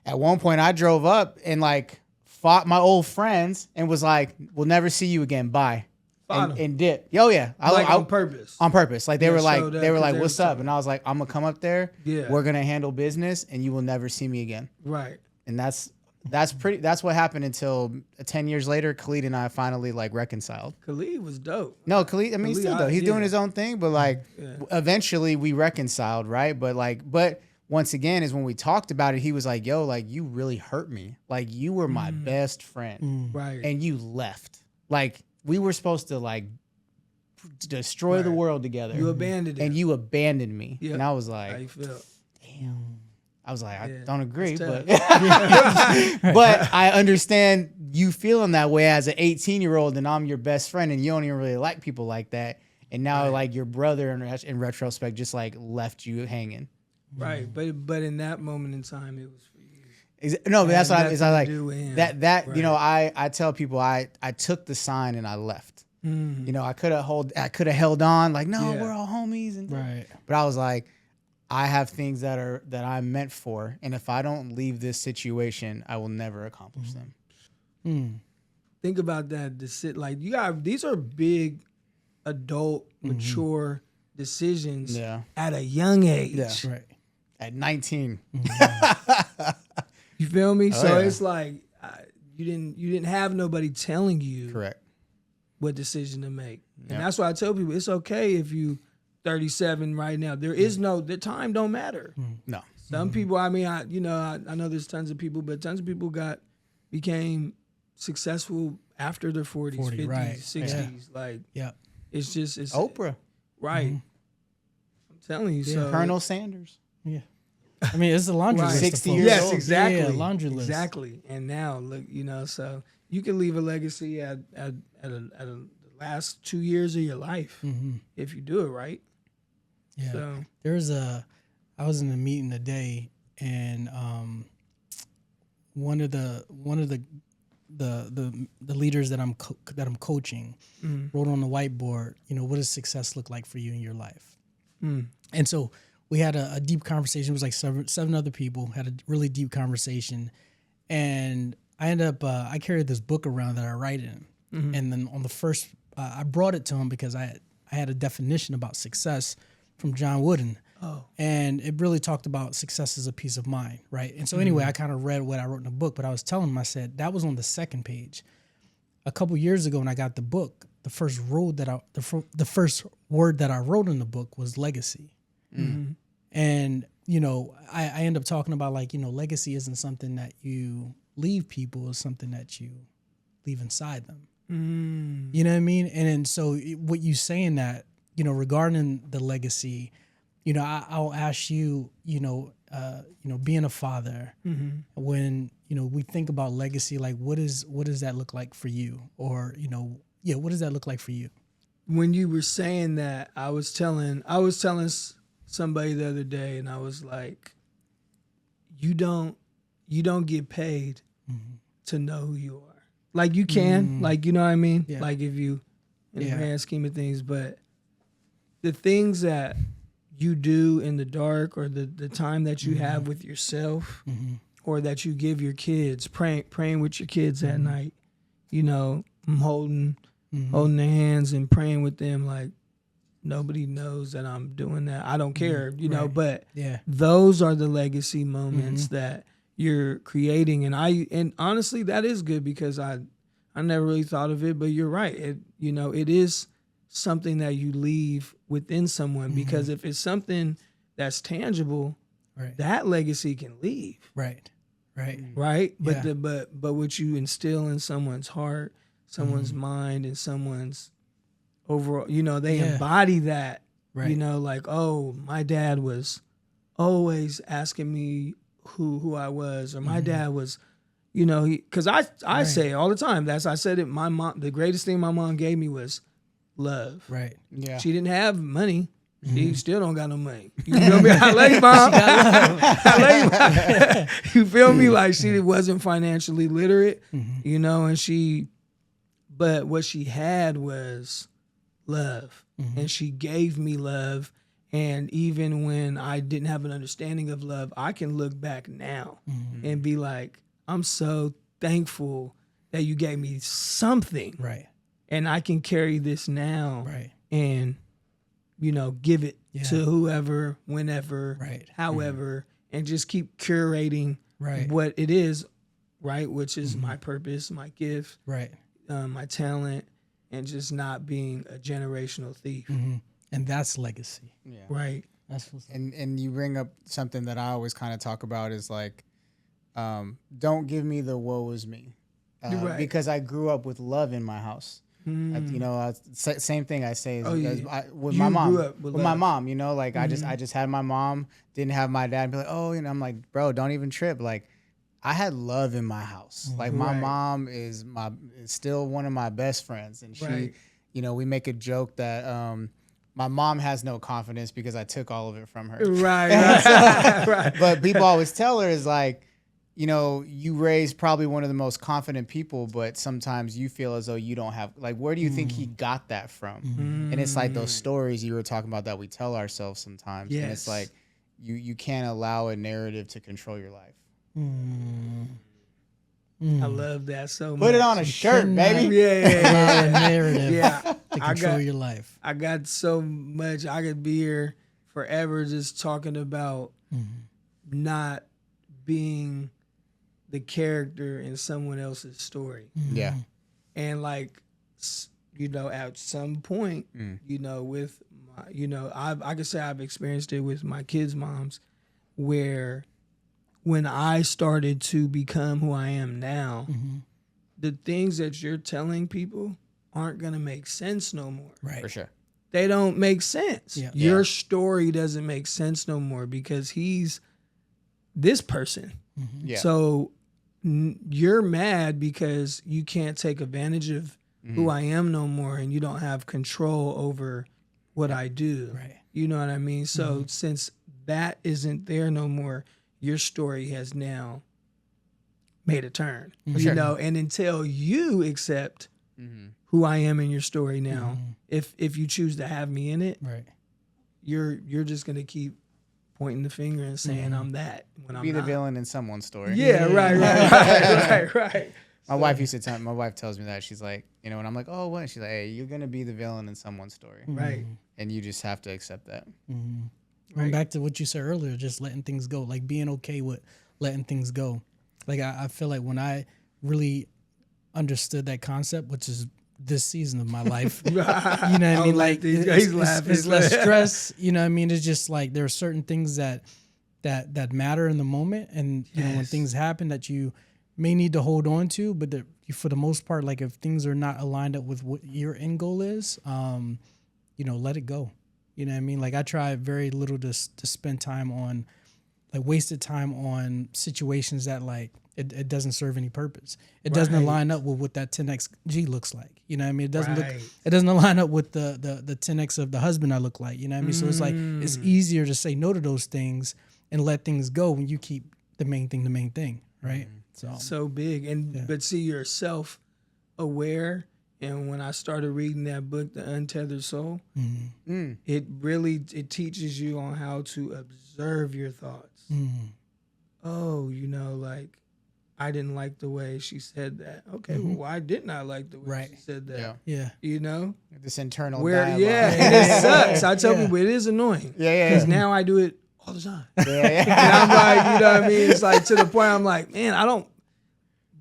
at one point I drove up and like fought my old friends and was like, we'll never see you again. Bye. And dip. Oh yeah. On purpose. On purpose. Like they were like, what's up? Talking. And I was like, I'm gonna come up there. Yeah. We're gonna handle business and you will never see me again. Right. And that's what happened until 10 years later, Khalid and I finally like reconciled. Khalid was dope. No, Khalid, I mean, he's still dope. He's doing his own thing, but like eventually we reconciled, right? But once again is when we talked about it, he was like, yo, like you really hurt me. Like you were my best friend. Right. And you left. Like we were supposed to like destroy the world together. You abandoned it. And you abandoned me. Yep. And I was like, how you feel? Damn. I was like, I don't agree, but but I understand you feeling that way as an 18-year-old and I'm your best friend and you don't even really like people like that. And now like your brother in retrospect just like left you hanging. Right. But in that moment in time it was for you. No, but that's what I like that right. I tell people I took the sign and I left. I could have held on like, no, we're all homies and right. But I was like, I have things that I'm meant for, and if I don't leave this situation, I will never accomplish them. Think about that. These are big, adult, mature decisions at a young age. Yeah. Right. At 19. You feel me? It's like you didn't have nobody telling you. Correct. what decision to make. Yep. And that's why I tell people it's okay if you 37 right now. There is the time don't matter. No. Some people, I mean, I know there's tons of people, but tons of people became successful after their 40s, 50s, right. 60s. Like, it's Oprah. Right. I'm telling you. So Colonel Sanders. Yeah. I mean, it's the laundry list. 60 of years yes, old. exactly. Yeah, laundry list. Exactly. And now, look, so you can leave a legacy at the last 2 years of your life if you do it right. Yeah. So. I was in a meeting today, and one of the leaders that I'm coaching wrote on the whiteboard, what does success look like for you in your life? And so we had a deep conversation. It was like seven other people had a really deep conversation, and I ended up I carried this book around that I write in, and then on the first I brought it to him because I had a definition about success from John Wooden. Oh. And it really talked about success as a peace of mind, right? And so anyway, I kind of read what I wrote in the book, but I was telling him, I said, that was on the second page. A couple years ago when I got the book, the first word that I wrote in the book was legacy. And, I end up talking about legacy isn't something that you leave people, it's something that you leave inside them. You know what I mean? And so what you saying that, regarding the legacy, I'll ask you, being a father, when, we think about legacy, like what does that look like for you? Or, what does that look like for you? When you were saying that, I was telling somebody the other day, and I was like, you don't get paid to know who you are. Like you can, like, you know what I mean? Yeah. Like if you, in the grand scheme of things, but the things that you do in the dark, or the time that you have with yourself, or that you give your kids, praying with your kids at night, I'm holding their hands and praying with them, like nobody knows that I'm doing that. I don't care, but those are the legacy moments that you're creating. And honestly, that is good, because I never really thought of it, but you're right. It is something that you leave within someone, because if it's something that's tangible, that legacy can leave. Right. But Yeah. but what you instill in someone's heart, someone's mind, and someone's overall, they embody that. Right. Like, oh, my dad was always asking me who I was, or my dad was, because I say all the time, I said it. My mom, the greatest thing my mom gave me was love. Right. Yeah. She didn't have money. She still don't got no money. You feel me? I love you, Mom. I love you, Mom. You feel me? Like, she wasn't financially literate, and but what she had was love. And she gave me love. And even when I didn't have an understanding of love, I can look back now and be like, I'm so thankful that you gave me something. Right. And I can carry this now, and give it to whoever, whenever, however, and just keep curating what it is, which is my purpose, my gift, my talent, and just not being a generational thief. And that's legacy. Yeah. Right. That's what's And you bring up something that I always kind of talk about is like, don't give me the woe is me, because I grew up with love in my house. Same thing I say with my mom. With my mom, like I just had my mom, didn't have my dad. Be like, I'm like, bro, don't even trip. Like, I had love in my house. Like, my mom is still one of my best friends, and she, we make a joke that my mom has no confidence because I took all of it from her. Right. But people always tell her is like, you raised probably one of the most confident people, but sometimes you feel as though you don't have, like, where do you think he got that from? And it's like those stories you were talking about that we tell ourselves sometimes. Yes. And it's like, you can't allow a narrative to control your life. I love that so much. Put it on a shirt, baby. Yeah. narrative to control your life. I got so much. I could be here forever just talking about not being the character in someone else's story. Yeah. And like, you know, at some point, you know, with my, you know, I could say I've experienced it with my kids' moms, where when I started to become who I am now, the things that you're telling people aren't gonna make sense no more. Right. For sure. They don't make sense. Yeah. Your story doesn't make sense no more because he's this person. Yeah. So you're mad because you can't take advantage of who I am no more, and you don't have control over what I do. Right. You know what I mean? So since that isn't there no more, your story has now made a turn. You know, and until you accept who I am in your story now, if you choose to have me in it, Right. you're just gonna keep pointing the finger and saying I'm that when I'm Be the not. villain in someone's story. Yeah, right. My wife used to tell my wife tells me that she's like, you know, and I'm like, oh, what? She's like, hey, you're gonna be the villain in someone's story, Right. and you just have to accept that. Going back to what you said earlier, just letting things go, like being okay with letting things go. Like I feel like when I really understood that concept, which is this season of my life, you know what I mean? Like it's less stress. You know what I mean? It's just like there are certain things that matter in the moment, and you know when things happen that you may need to hold on to, but for the most part, like if things are not aligned up with what your end goal is, you know, let it go. You know what I mean? Like I try very little to spend time on, like wasted time on situations that like it doesn't serve any purpose. It doesn't align up with what that 10x G looks like. You know what I mean? It doesn't it doesn't align up with the 10x of the husband I look like. You know what I mean? So it's like it's easier to say no to those things and let things go when you keep the main thing, right? So big. And but see, you're self-aware. And when I started reading that book, The Untethered Soul, it teaches you on how to observe your thoughts. Oh, you know, like I didn't like the way she said that. Okay, well, why didn't I like the way she said that? Yeah. You know? This internal Where, dialogue. and it sucks. I tell people it is annoying. Yeah. Because now I do it all the time. Yeah. And I'm like, you know what I mean? It's like to the point I'm like, man, I don't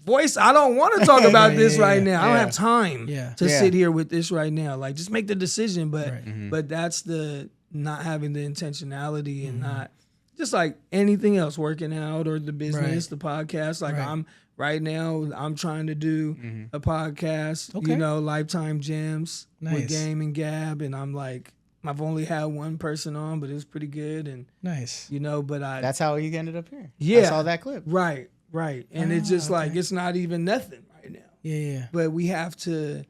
want to talk about this right now. I don't have time to sit here with this right now. Like, just make the decision. But that's the not having the intentionality and not just like anything else, working out or the business, the podcast. Like I'm trying to do a podcast, you know, Lifetime Gems with Game and Gab. And I'm like, I've only had one person on, but it was pretty good. And you know, but that's how you ended up here. Yeah. I saw that clip. Right. And it's just like, it's not even nothing right now. Yeah. But we have to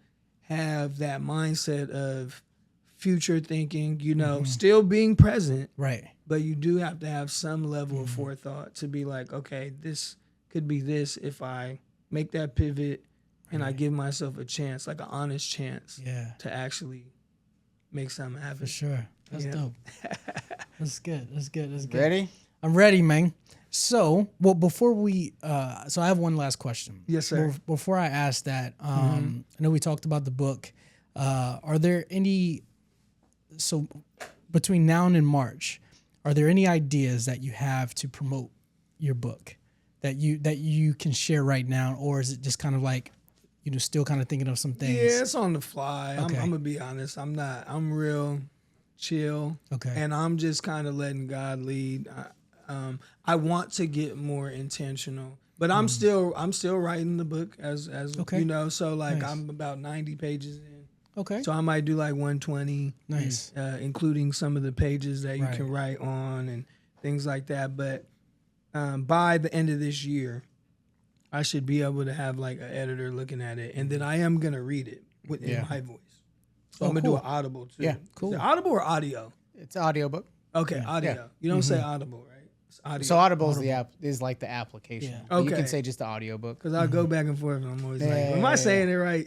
have that mindset of future thinking, you know, still being present. Right. But you do have to have some level of forethought to be like, okay, this could be this if I make that pivot and I give myself a chance, like an honest chance to actually make something happen. For sure. That's dope. That's good. Ready? I'm ready, man. So, well, before we, so I have one last question. Yes, sir. Before I ask that, I know we talked about the book. Are there any, so between now and in March, are there any ideas that you have to promote your book that you can share right now? Or is it just kind of like, you know, still kind of thinking of some things? Yeah, it's on the fly. Okay. I'm going to be honest. I'm real chill. Okay. And I'm just kind of letting God lead. I want to get more intentional, but I'm still writing the book as you know. So like I'm about 90 pages in. Okay. So I might do like 120. Nice. Including some of the pages that you can write on and things like that. But by the end of this year, I should be able to have like an editor looking at it, and then I am gonna read it in my voice. So I'm gonna do an Audible too. Yeah, cool. Is it Audible or audio? It's an audiobook. Okay, audio. Yeah. You don't say Audible, right? Audio. So Audible is the app, is like the application. Yeah. Okay. You can say just the audiobook. Because I go back and forth and I'm always like, am I saying it right?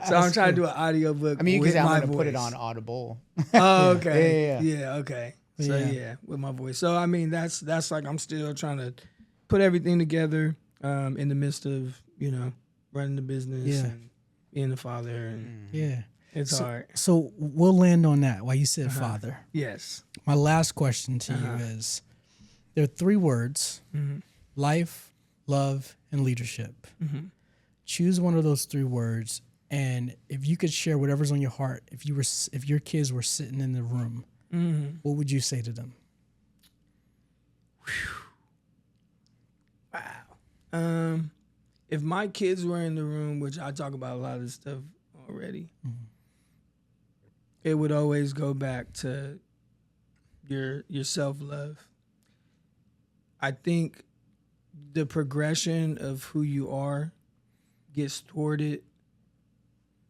So I'm trying to do an audiobook. I mean, you can say I'm going to put it on Audible. Oh, okay. Yeah, okay. So with my voice. So I mean, that's like I'm still trying to put everything together in the midst of, you know, running the business and being the father. And it's hard. So we'll land on that while you said father. Yes. My last question to you is, there are 3 words, life, love, and leadership. Choose one of those 3 words And if you could share whatever's on your heart, if your kids were sitting in the room, what would you say to them? Wow. If my kids were in the room, which I talk about a lot of this stuff already, it would always go back to your self-love. I think the progression of who you are gets thwarted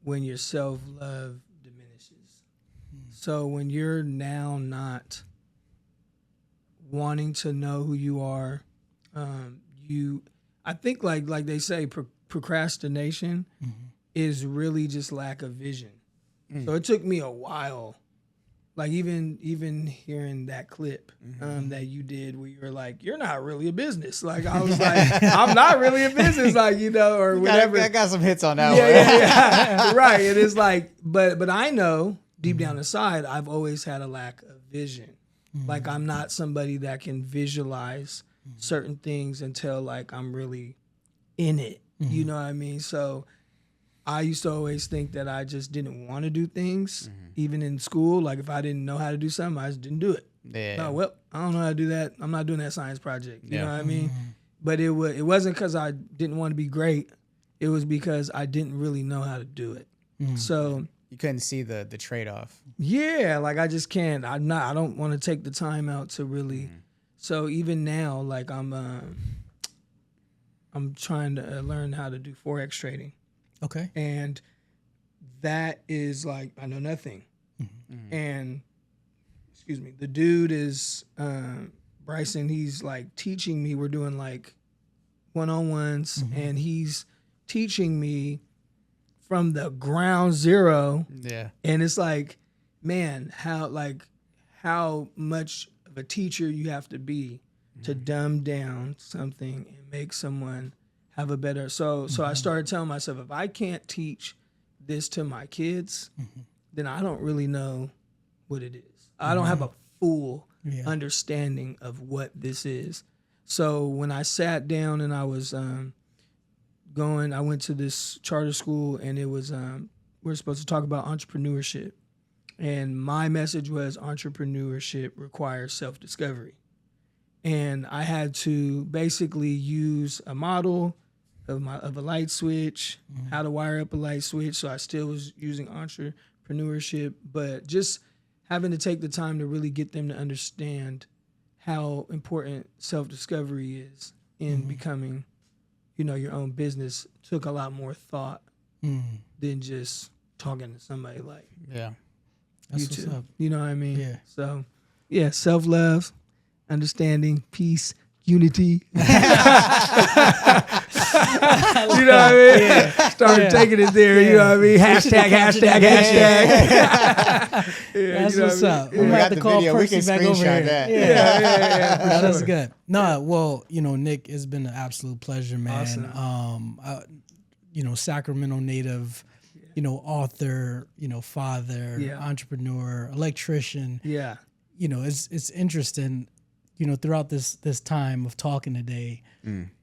when your self-love diminishes. So when you're now not wanting to know who you are, I think like they say, procrastination is really just lack of vision. So it took me a while, like even hearing that clip that you did where you're like, you're not really a business. Like I was like, I'm not really a business, like, or whatever. I got some hits on that one. Yeah. Right. It is like, but I know deep down inside, I've always had a lack of vision. Like I'm not somebody that can visualize certain things until like I'm really in it. You know what I mean? So I used to always think that I just didn't want to do things, even in school. Like if I didn't know how to do something, I just didn't do it. Yeah. No, well, I don't know how to do that. I'm not doing that science project. You know what I mean? But it wasn't because I didn't want to be great. It was because I didn't really know how to do it. So you couldn't see the trade-off. Yeah, like I just can't. I don't want to take the time out to really. So even now, like I'm trying to learn how to do Forex trading. Okay. And that is like, I know nothing. And, excuse me, the dude is, Bryson, he's like teaching me. We're doing like one-on-ones and he's teaching me from the ground zero. Yeah. And it's like, man, how much of a teacher you have to be to dumb down something and make someone have a better. So I started telling myself, if I can't teach this to my kids, then I don't really know what it is. I don't have a full understanding of what this is. So when I sat down and I was I went to this charter school and it was, we're supposed to talk about entrepreneurship. And my message was entrepreneurship requires self-discovery. And I had to basically use a model of a light switch, how to wire up a light switch. So I still was using entrepreneurship, but just having to take the time to really get them to understand how important self-discovery is in becoming, your own business took a lot more thought than just talking to somebody like That's YouTube. what's up. You know what I mean? Yeah. So, yeah, self-love, understanding, peace, unity. You know what I mean? Yeah. Started taking it there. You know what I mean? Hashtag. That's what's up. We might have to call Percy back over here. That. Yeah. No, that's good. No, well, Nick, it's been an absolute pleasure, man. Awesome. Sacramento native, author, father, entrepreneur, electrician. Yeah. It's interesting, throughout this time of talking today,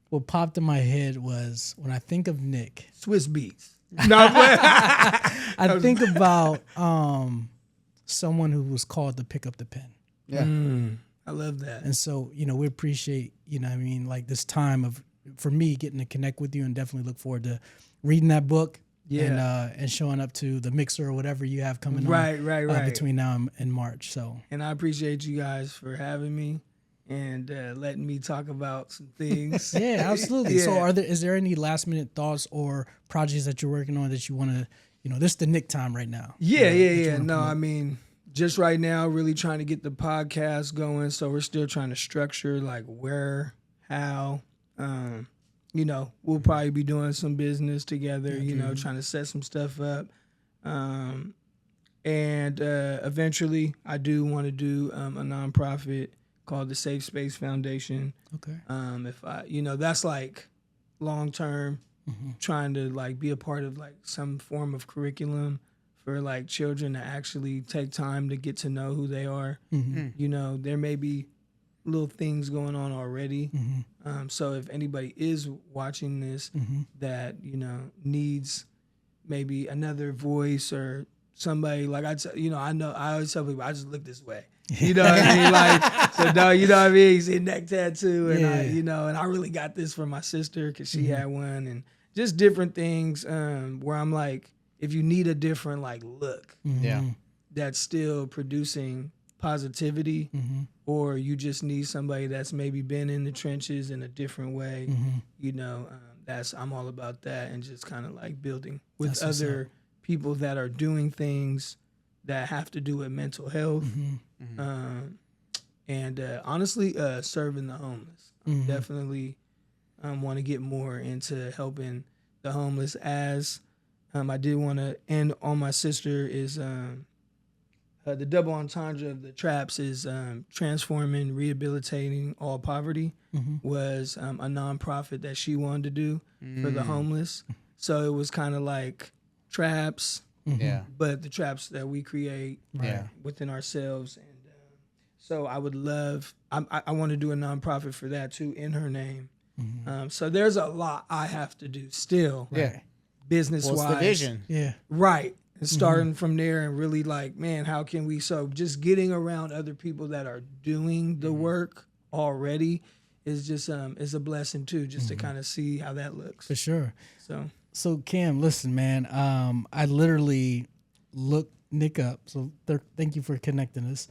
what popped in my head was when I think of Nick. Swiss beats. No, I think about someone who was called to pick up the pen. Yeah. I love that. And so, we appreciate, like this time for me getting to connect with you, and definitely look forward to reading that book. Yeah. And showing up to the mixer or whatever you have coming on. Right. Between now and March. So. And I appreciate you guys for having me and letting me talk about some things. Yeah, absolutely. So is there any last minute thoughts or projects that you're working on that you want to, this is the Nick time right now. Yeah. No, I mean, just right now, really trying to get the podcast going. So we're still trying to structure like where, how, we'll probably be doing some business together, trying to set some stuff up. And eventually I do want to do a nonprofit called the Safe Space Foundation. Okay. If I, that's like long term, trying to like be a part of like some form of curriculum for like children to actually take time to get to know who they are. There may be little things going on already. So if anybody is watching this that, needs maybe another voice or somebody like I always tell people I just look this way. You know what I mean? Like, so no, you know what I mean? He's in neck tattoo, and and I really got this from my sister because she had one, and just different things where I'm like, if you need a different like look, that's still producing positivity, or you just need somebody that's maybe been in the trenches in a different way, I'm all about that, and just kind of like building with other people that are doing things that have to do with mental health, and honestly, serving the homeless. Definitely want to get more into helping the homeless. As I did want to end on my sister is the double entendre of the Traps is transforming, rehabilitating all poverty was a nonprofit that she wanted to do for the homeless. So it was kind of like Traps, but the traps that we create within ourselves. And so I would love, I want to do a nonprofit for that too in her name. So there's a lot I have to do still, business-wise. What's the vision? Right. And starting from there and really like, man, how can we, so just getting around other people that are doing the work already is just, is a blessing too, just to kind of see how that looks. For sure. So Cam, listen, man, I literally looked Nick up. So thank you for connecting us.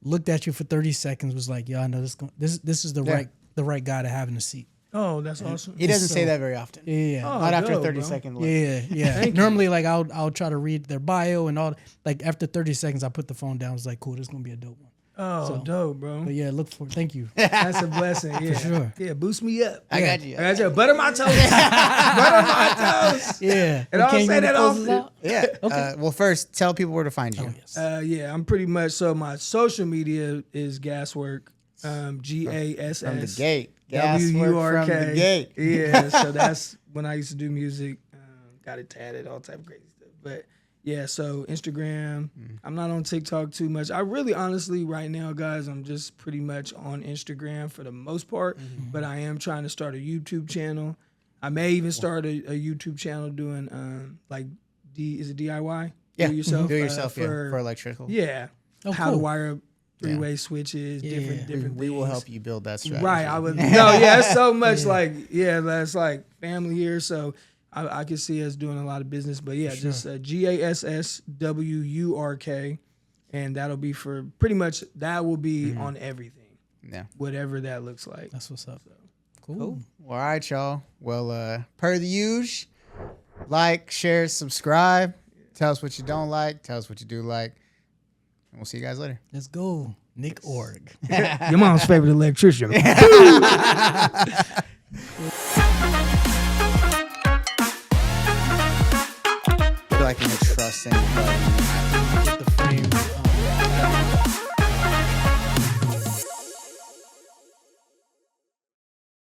Looked at you for 30 seconds, was like, yo, I know this is the right guy to have in the seat. Oh, that's awesome. He doesn't say that very often. Yeah. Oh, not after dope, 30 bro. second look. Yeah. Normally, like I'll try to read their bio and all. Like after 30 seconds, I put the phone down. I was like, cool, this is gonna be a dope one. Oh, dope, bro. But yeah, look for. Thank you. That's a blessing. Yeah, For sure. Yeah, boost me up. I got you. Butter my toast. Butter my toast. Yeah. And I don't say that often. Yeah. Okay. Well, first, tell people where to find you. Oh, yes. I'm pretty much, so my social media is Gaswork, GASS. From the gate. WURK. From the gate. Yeah, so that's when I used to do music. Got it tatted, all type of crazy stuff. But yeah, so Instagram. I'm not on TikTok too much. I really, honestly, right now, guys, I'm just pretty much on Instagram for the most part. But I am trying to start a YouTube channel. I may even start a YouTube channel doing is it DIY? Yeah. Do it yourself. Do it yourself, for electrical. Yeah. Oh, How to cool. wire up three-way switches, different things. We will help you build that strategy. Right. I would. No, yeah, it's so much that's like family here. So I can see us doing a lot of business. But yeah, just GASSWURK, and that'll be for pretty much, that will be on everything. Yeah. Whatever that looks like. That's what's up. So. Cool. Well, all right, y'all. Well, per the usual, like, share, subscribe. Tell us what you don't like. Tell us what you do like. And we'll see you guys later. Let's go. Nick Iorg. Your mom's favorite electrician. I feel like you can trust anybody.